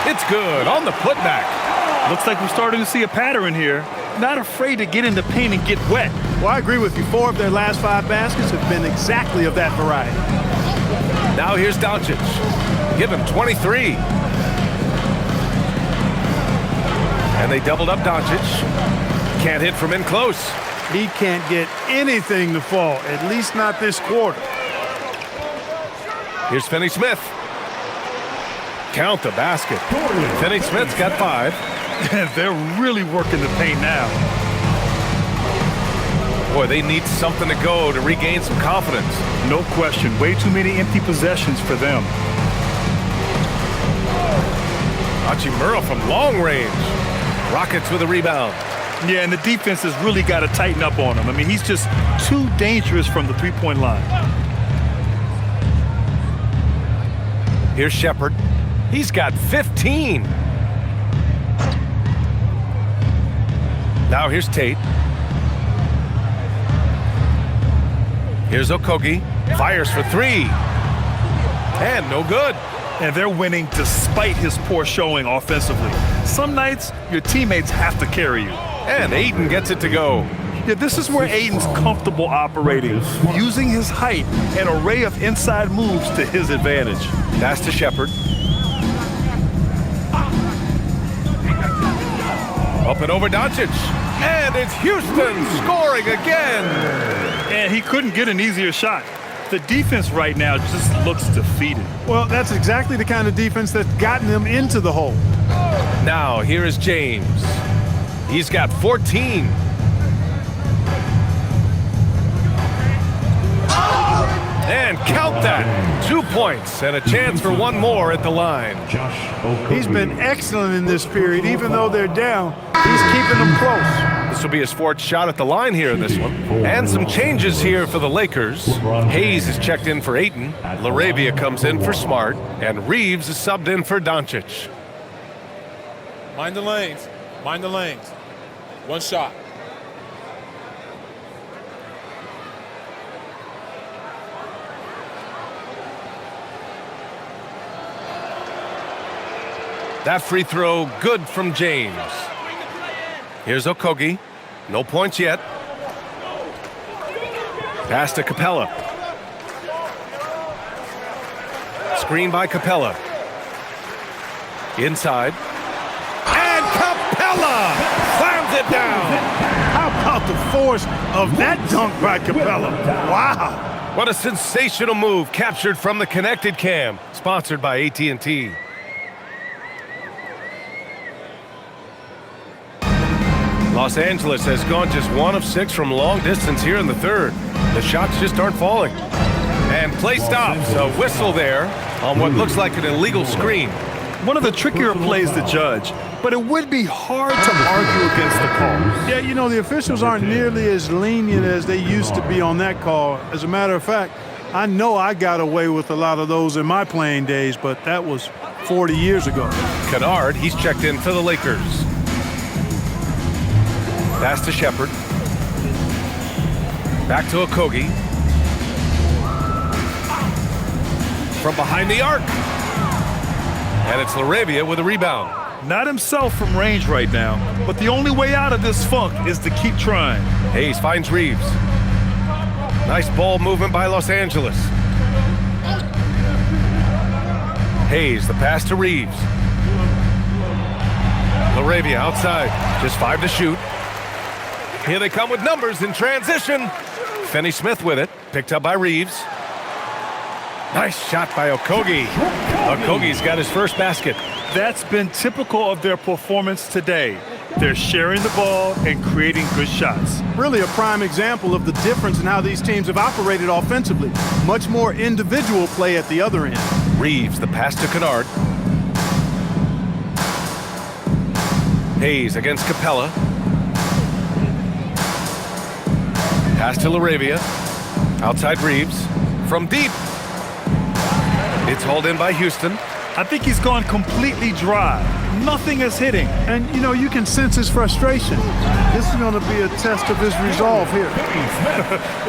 It's good on the putback. Looks like we're starting to see a pattern here. Not afraid to get in the paint and get wet. Well, I agree with you. 4 of their last 5 baskets have been exactly of that variety. Now here's Doncic. Give him 23. And they doubled up Doncic. Can't hit from in close. He can't get anything to fall, at least not this quarter. Here's Finney-Smith. Count the basket. Finney-Smith's got 5. They're really working the paint now. Boy, they need something to go to regain some confidence. No question. Way too many empty possessions for them. Hachimura from long range. Rockets with a rebound. Yeah, and the defense has really got to tighten up on him. I mean, he's just too dangerous from the three-point line. Here's Shepherd. He's got 15. Now here's Tate. Here's Okogie. Fires for 3. And no good. And they're winning despite his poor showing offensively. Some nights, your teammates have to carry you. And Ayton gets it to go. Yeah, this is where Ayton's comfortable operating, using his height and array of inside moves to his advantage. Pass to Shepherd. Up and over Doncic. And it's Houston scoring again. And he couldn't get an easier shot. The defense right now just looks defeated. Well, that's exactly the kind of defense that's gotten them into the hole. Now, here is James. He's got 14. And count that. 2 points and a chance for 1 more at the line. He's been excellent in this period. Even though they're down, he's keeping them close. This will be his 4th shot at the line here in this one. And some changes here for the Lakers. Hayes is checked in for Ayton. LaRavia comes in for Smart. And Reeves is subbed in for Doncic. Mind the lanes. Mind the lanes. 1 shot. That free throw good from James. Here's Okogie. No points yet. Pass to Capella. Screen by Capella. Inside. And Capella slams it down. How about the force of that dunk by Capella? Wow. What a sensational move captured from the Connected Cam, sponsored by AT&T. Los Angeles has gone just 1 of 6 from long distance here in the third. The shots just aren't falling. And play stops. A whistle there on what looks like an illegal screen. One of the trickier plays to judge, but it would be hard to argue against the call. Yeah, you know, the officials aren't nearly as lenient as they used to be on that call. As a matter of fact, I know I got away with a lot of those in my playing days, but that was 40 years ago. Kennard, he's checked in for the Lakers. Pass to Shepard. Back to Okogie. From behind the arc. And it's LaRavia with a rebound. Not himself from range right now, but the only way out of this funk is to keep trying. Hayes finds Reeves. Nice ball movement by Los Angeles. Hayes, the pass to Reeves. LaRavia outside, just 5 to shoot. Here they come with numbers in transition. Finney-Smith with it, picked up by Reeves. Nice shot by Okogie. Okogie's got his first basket. That's been typical of their performance today. They're sharing the ball and creating good shots. Really a prime example of the difference in how these teams have operated offensively. Much more individual play at the other end. Reeves, the pass to Kennard. Hayes against Capella. Pass to LaRavia. Outside Reeves. From deep. It's hauled in by Houston. I think he's gone completely dry. Nothing is hitting. And, you know, you can sense his frustration. This is going to be a test of his resolve here.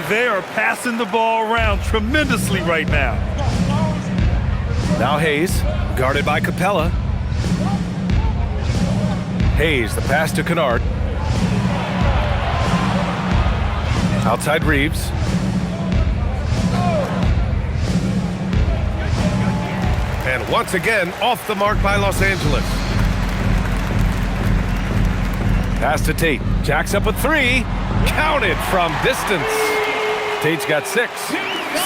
They are passing the ball around tremendously right now. Now Hayes, guarded by Capella. Hayes, the pass to Kennard. Outside Reeves. And once again, off the mark by Los Angeles. Pass to Tate. Jacks up a 3. Counted from distance. Tate's got 6.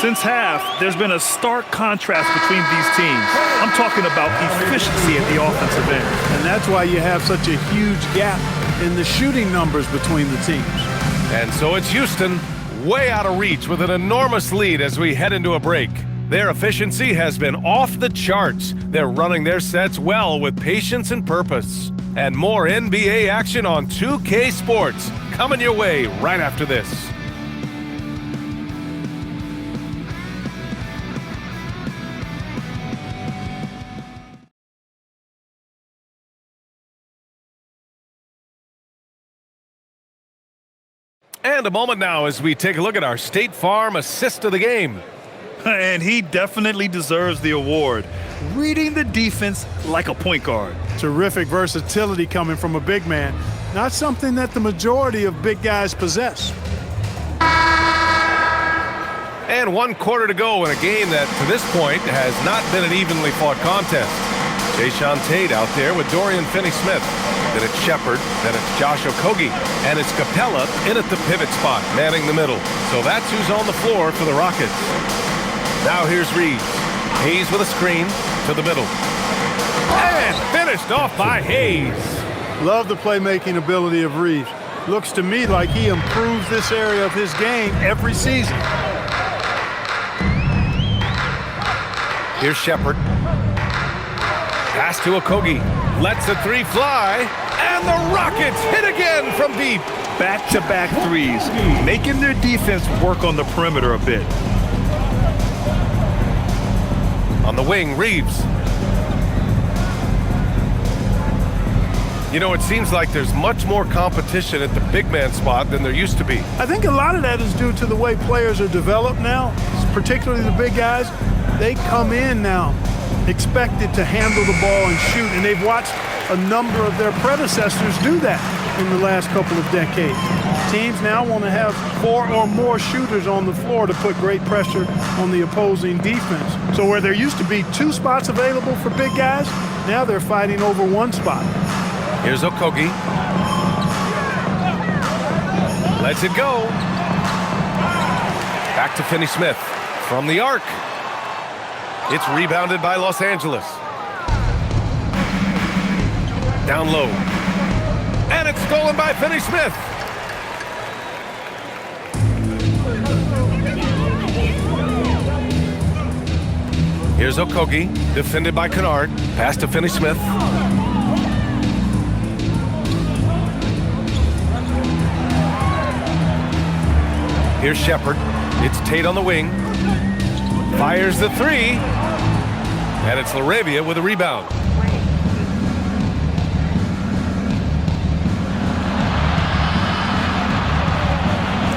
Since half, there's been a stark contrast between these teams. I'm talking about efficiency at the offensive end. And that's why you have such a huge gap in the shooting numbers between the teams. And so it's Houston, way out of reach with an enormous lead as we head into a break. Their efficiency has been off the charts. They're running their sets well with patience and purpose. And more NBA action on 2K Sports coming your way right after this. And a moment now as we take a look at our State Farm assist of the game. And he definitely deserves the award. Reading the defense like a point guard. Terrific versatility coming from a big man. Not something that the majority of big guys possess. And 1 quarter to go in a game that, to this point, has not been an evenly fought contest. Jayshawn Tate out there with Dorian Finney-Smith. Then it's Shepard, then it's Josh Okogie, and it's Capella in at the pivot spot, manning the middle. So that's who's on the floor for the Rockets. Now here's Reeves. Hayes with a screen to the middle. And finished off by Hayes. Love the playmaking ability of Reeves. Looks to me like he improves this area of his game every season. Here's Shepard. Pass to Okogie. Lets the 3 fly. And the Rockets hit again from deep. Back-to-back threes, making their defense work on the perimeter a bit. On the wing, Reeves. You know, it seems like there's much more competition at the big man spot than there used to be. I think a lot of that is due to the way players are developed now, particularly the big guys. They come in now expected to handle the ball and shoot, and they've watched a number of their predecessors do that in the last couple of decades. Teams now want to have 4 or more shooters on the floor to put great pressure on the opposing defense. So where there used to be 2 spots available for big guys, now they're fighting over 1 spot. Here's Okogie. Lets it go. Back to Finney-Smith from the arc. It's rebounded by Los Angeles. Down low. And it's stolen by Finney-Smith. Here's Okogie, defended by Kennard. Pass to Finney-Smith. Here's Shepard. It's Tate on the wing. Fires the three. And it's LaRavia with a rebound.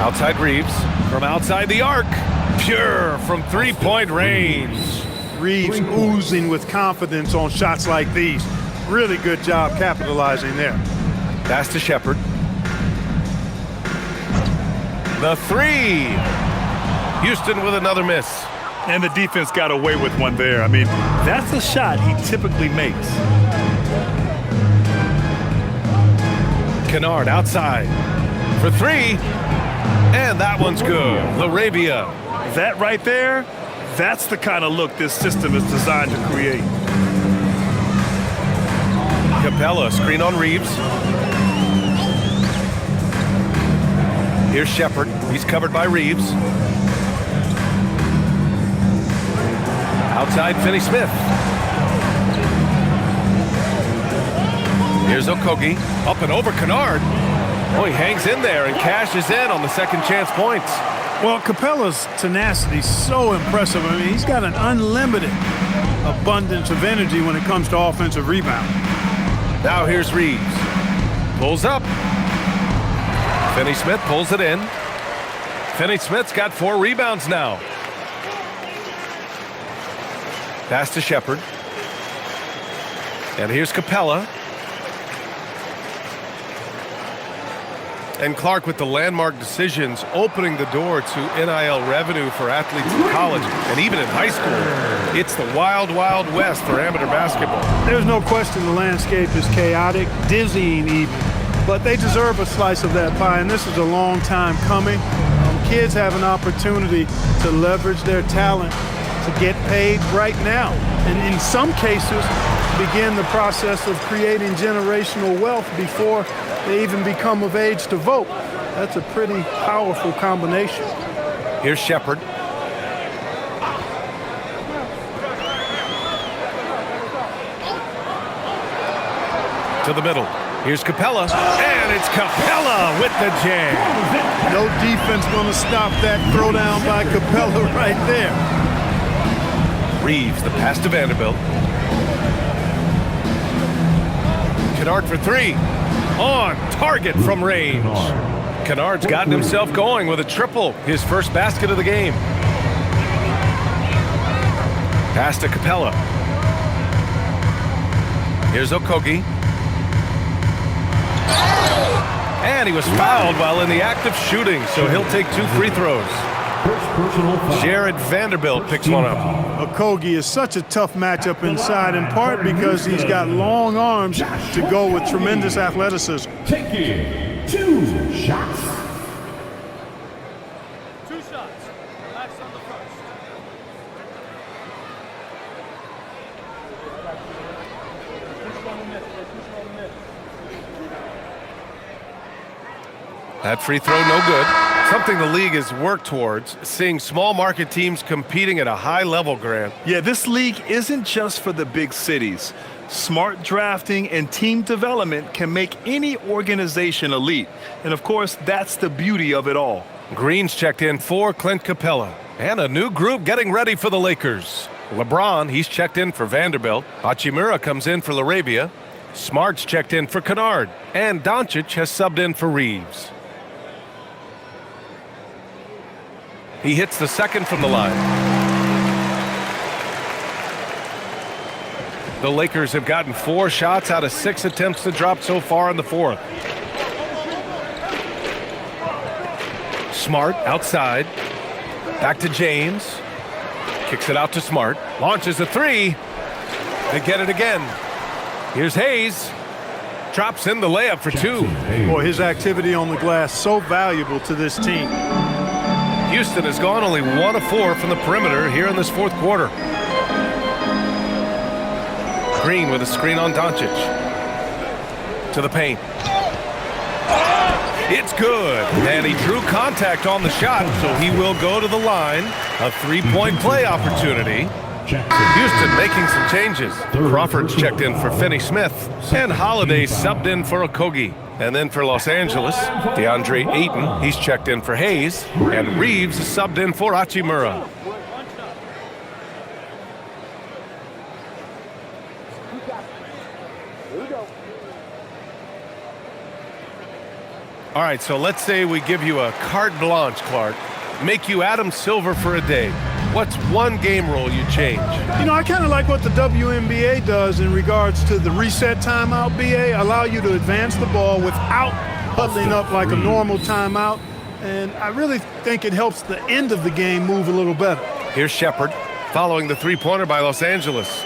Outside Reeves. From outside the arc. Pure from three-point range. Reeves oozing with confidence on shots like these. Really good job capitalizing there. Pass to Shepard. The three. Houston with another miss. And the defense got away with one there. I mean, that's a shot he typically makes. Kennard outside for three. And that one's good. LaRavia. That right there, that's the kind of look this system is designed to create. Capella, screen on Reeves. Here's Shepard. He's covered by Reeves. Outside Finney-Smith. Here's Okogie. Up and over Kennard. Oh, he hangs in there and cashes in on the second chance points. Well, Capella's tenacity is so impressive. I mean, he's got an unlimited abundance of energy when it comes to offensive rebound. Now here's Reeves. Pulls up. Finney-Smith pulls it in. Finney-Smith's got 4 rebounds now. Pass to Shepard. And here's Capella. And Clark with the landmark decisions opening the door to NIL revenue for athletes in college and even in high school. It's the wild, wild west for amateur basketball. There's no question the landscape is chaotic, dizzying even, but they deserve a slice of that pie, and this is a long time coming. Kids have an opportunity to leverage their talent to get paid right now, and in some cases begin the process of creating generational wealth before they even become of age to vote. That's a pretty powerful combination. Here's Shepard. To the middle. Here's Capella. And it's Capella with the jam. No defense going to stop that throwdown by Capella right there. Reeves, the pass to Vanderbilt. Kennard for 3. On target from range. Kennard's gotten himself going with a triple, his first basket of the game. Pass to Capella. Here's Okogie. And he was fouled while in the act of shooting, so he'll take 2 free throws. Jared Vanderbilt picks one up. Okogie is such a tough matchup inside, in part because he's got long arms to go with tremendous athleticism. Taking 2 shots. 2 shots. Relax on the first. That free throw no good. Something the league has worked towards, seeing small market teams competing at a high level, Grant. Yeah, this league isn't just for the big cities. Smart drafting and team development can make any organization elite. And of course, that's the beauty of it all. Green's checked in for Clint Capella. And a new group getting ready for the Lakers. LeBron, he's checked in for Vanderbilt. Hachimura comes in for LaRavia. Smart's checked in for Kennard. And Doncic has subbed in for Reeves. He hits the second from the line. The Lakers have gotten 4 shots out of 6 attempts to drop so far in the 4th. Smart outside. Back to James. Kicks it out to Smart. Launches a 3. They get it again. Here's Hayes. Drops in the layup for 2. Boy, his activity on the glass so valuable to this team. Houston has gone only 1 of 4 from the perimeter here in this 4th quarter. Green with a screen on Doncic. To the paint. It's good. And he drew contact on the shot, so he will go to the line. A three-point play opportunity. Houston making some changes. Crawford's checked in for Finney-Smith, and Holiday subbed in for Okogie. And then for Los Angeles, DeAndre Ayton, he's checked in for Hayes, and Reeves is subbed in for Hachimura. All right, so let's say we give you a carte blanche, Clark. Make you Adam Silver for a day. What's one game rule you change? You know, I kind of like what the WNBA does in regards to the reset timeout, BA. Allow you to advance the ball without huddling up like a normal timeout. And I really think it helps the end of the game move a little better. Here's Shepard following the three-pointer by Los Angeles.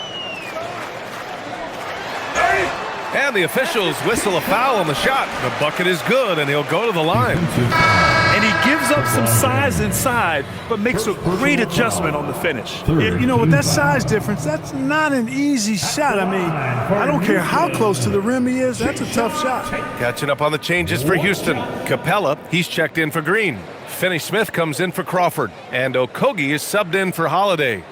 And the officials whistle a foul on the shot. The bucket is good, and he'll go to the line. And he gives up some size inside, but makes a great adjustment on the finish. You know, with that size difference, that's not an easy shot. I mean, I don't care how close to the rim he is. That's a tough shot. Catching up on the changes for Houston. Capella, he's checked in for Green. Finney-Smith comes in for Crawford. And Okogie is subbed in for Holiday.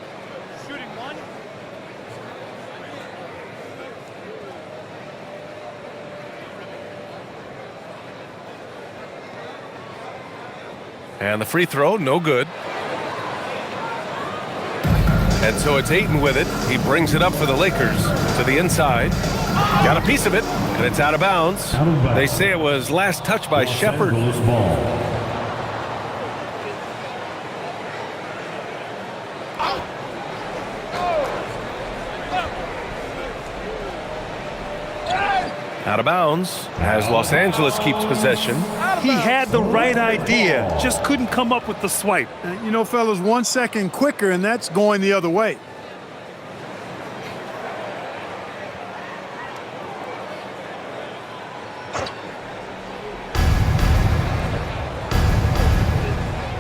And the free throw, no good. And so it's Ayton with it. He brings it up for the Lakers to the inside. Got a piece of it, and it's out of bounds. They say it was last touched by Shepard. Out of bounds as Los Angeles keeps possession. He had the right idea, just couldn't come up with the swipe. You know, fellas, 1 second quicker, and that's going the other way.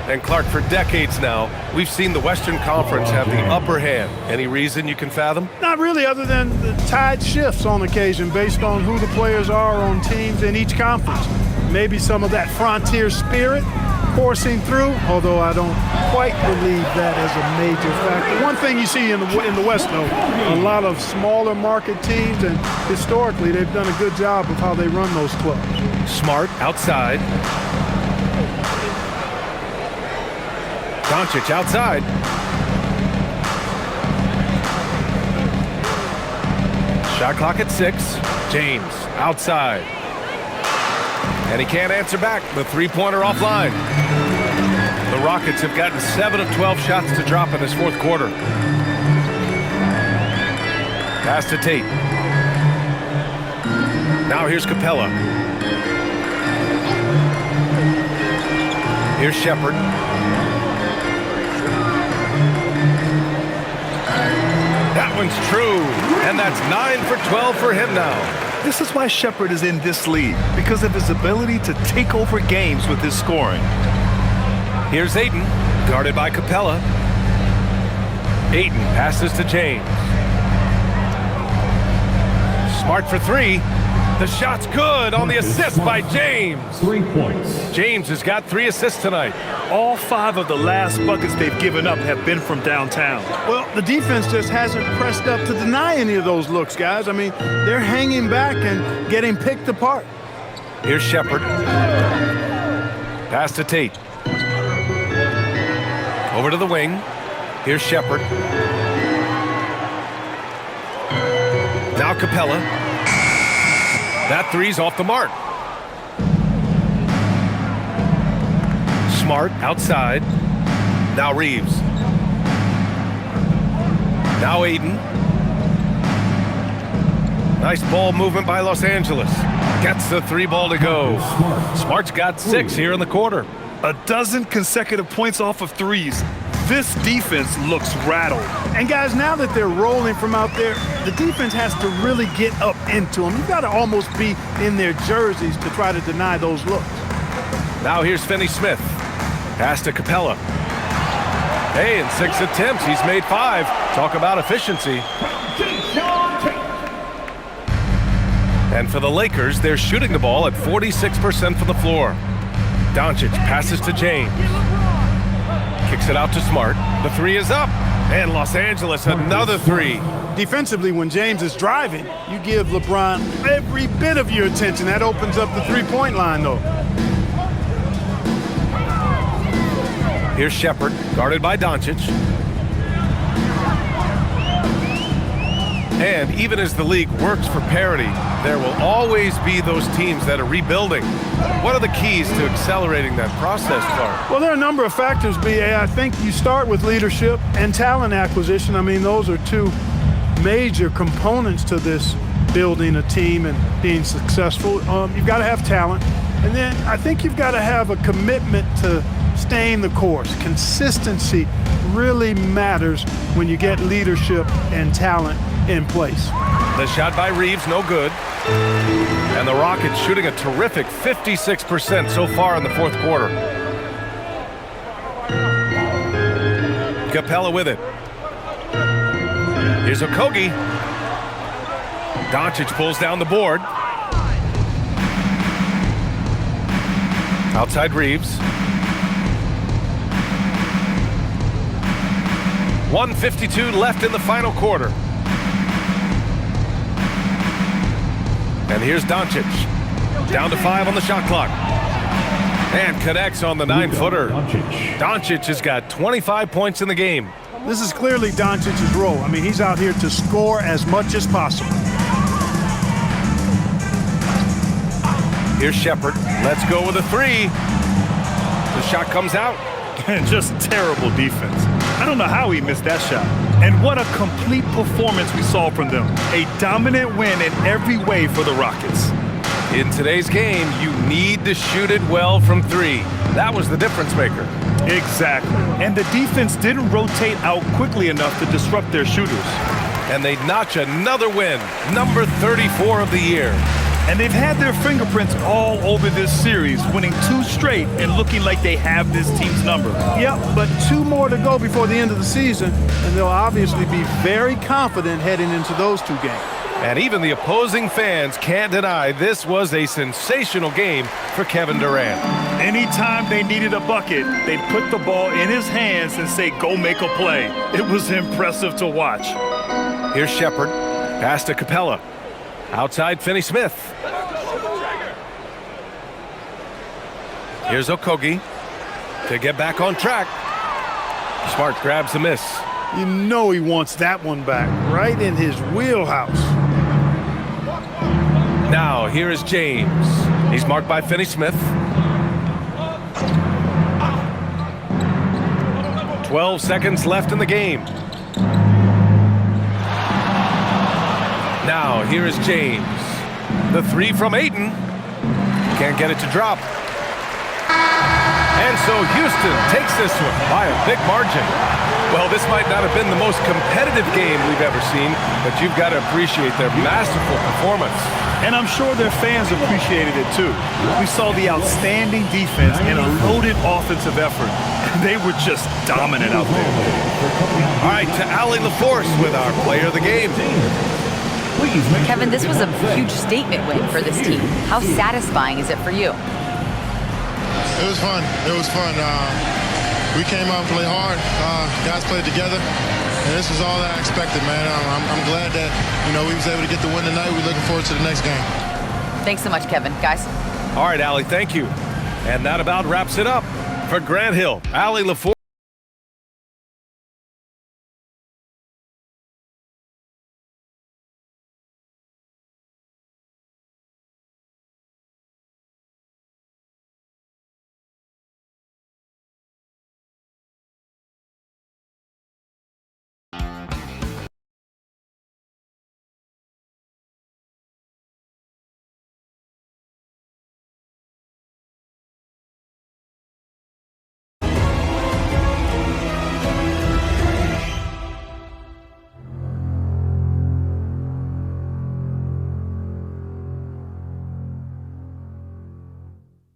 And Clark, for decades now, we've seen the Western Conference have the upper hand. Any reason you can fathom? Not really, other than the tide shifts on occasion based on who the players are on teams in each conference. Maybe some of that frontier spirit coursing through, although I don't quite believe that as a major factor. One thing you see in the West, though, a lot of smaller market teams, and historically they've done a good job of how they run those clubs. Smart outside. Doncic outside. Shot clock at 6. James outside. And he can't answer back. The three-pointer offline. The Rockets have gotten 7 of 12 shots to drop in this fourth quarter. Pass to Tate. Now here's Capella. Here's Shepard. That one's true, and that's 9 for 12 for him now. This is why Shepard is in this league, because of his ability to take over games with his scoring. Here's Ayton, guarded by Capella. Ayton passes to James. Smart for 3. The shot's good on the assist by James. 3 points. James has got 3 assists tonight. All 5 of the last buckets they've given up have been from downtown. Well, the defense just hasn't pressed up to deny any of those looks, guys. I mean, they're hanging back and getting picked apart. Here's Shepard. Pass to Tate. Over to the wing. Here's Shepard. Now Capella. That three's off the mark. Smart outside. Now Reeves. Now Ayton. Nice ball movement by Los Angeles. Gets the 3 ball to go. Smart's got 6 here in the quarter. A dozen consecutive points off of threes. This defense looks rattled. And guys, now that they're rolling from out there, the defense has to really get up into them. You've got to almost be in their jerseys to try to deny those looks. Now here's Finney-Smith. Pass to Capella. Hey, in 6 attempts, he's made 5. Talk about efficiency. And for the Lakers, they're shooting the ball at 46% from the floor. Doncic passes to James. Kicks it out to Smart. The three is up. And Los Angeles, another three. Defensively, when James is driving, you give LeBron every bit of your attention. That opens up the three-point line, though. Here's Shepherd, guarded by Doncic. And even as the league works for parity, there will always be those teams that are rebuilding. What are the keys to accelerating that process, Clark? Well, there are a number of factors, B.A. I think you start with leadership and talent acquisition. I mean, those are two major components to this building a team and being successful. You've got to have talent. And then I think you've got to have a commitment to staying the course. Consistency really matters when you get leadership and talent in place. The shot by Reeves, no good. And the Rockets shooting a terrific 56% so far in the fourth quarter. Capella with it. Here's Okogie. Doncic pulls down the board. Outside Reeves. 1:52 left in the final quarter. And here's Doncic. Down to 5 on the shot clock. And connects on the 9-footer. Doncic has got 25 points in the game. This is clearly Doncic's role. I mean, he's out here to score as much as possible. Here's Shepherd. Let's go with a three. The shot comes out. And just terrible defense. I don't know how he missed that shot. And what a complete performance we saw from them. A dominant win in every way for the Rockets. In today's game, you need to shoot it well from three. That was the difference maker. Exactly. And the defense didn't rotate out quickly enough to disrupt their shooters. And they notch another win, number 34 of the year. And they've had their fingerprints all over this series, winning 2 straight and looking like they have this team's number. Yep, but 2 more to go before the end of the season, and they'll obviously be very confident heading into those 2 games. And even the opposing fans can't deny this was a sensational game for Kevin Durant. Anytime they needed a bucket, they'd put the ball in his hands and say, go make a play. It was impressive to watch. Here's Shepherd, pass to Capella. Outside Finney-Smith. Here's Okogie to get back on track. Smart grabs the miss. You know he wants that one back, right in his wheelhouse. Now here is James. He's marked by Finney-Smith. 12 seconds left in the game. Now, here is James. The three from Ayton. Can't get it to drop. And so Houston takes this one by a big margin. Well, this might not have been the most competitive game we've ever seen, but you've got to appreciate their masterful performance. And I'm sure their fans appreciated it too. We saw the outstanding defense and a loaded offensive effort. They were just dominant out there. All right, to Allie LaForce with our player of the game. Kevin, this was a huge statement win for this team. How satisfying is it for you? It was fun. It was fun. We came out and played hard. Guys played together, and this was all that I expected, man. I'm glad that we was able to get the win tonight. We're looking forward to the next game. Thanks so much, Kevin. Guys. All right, Allie, thank you. And that about wraps it up. For Grant Hill, Allie LaForce.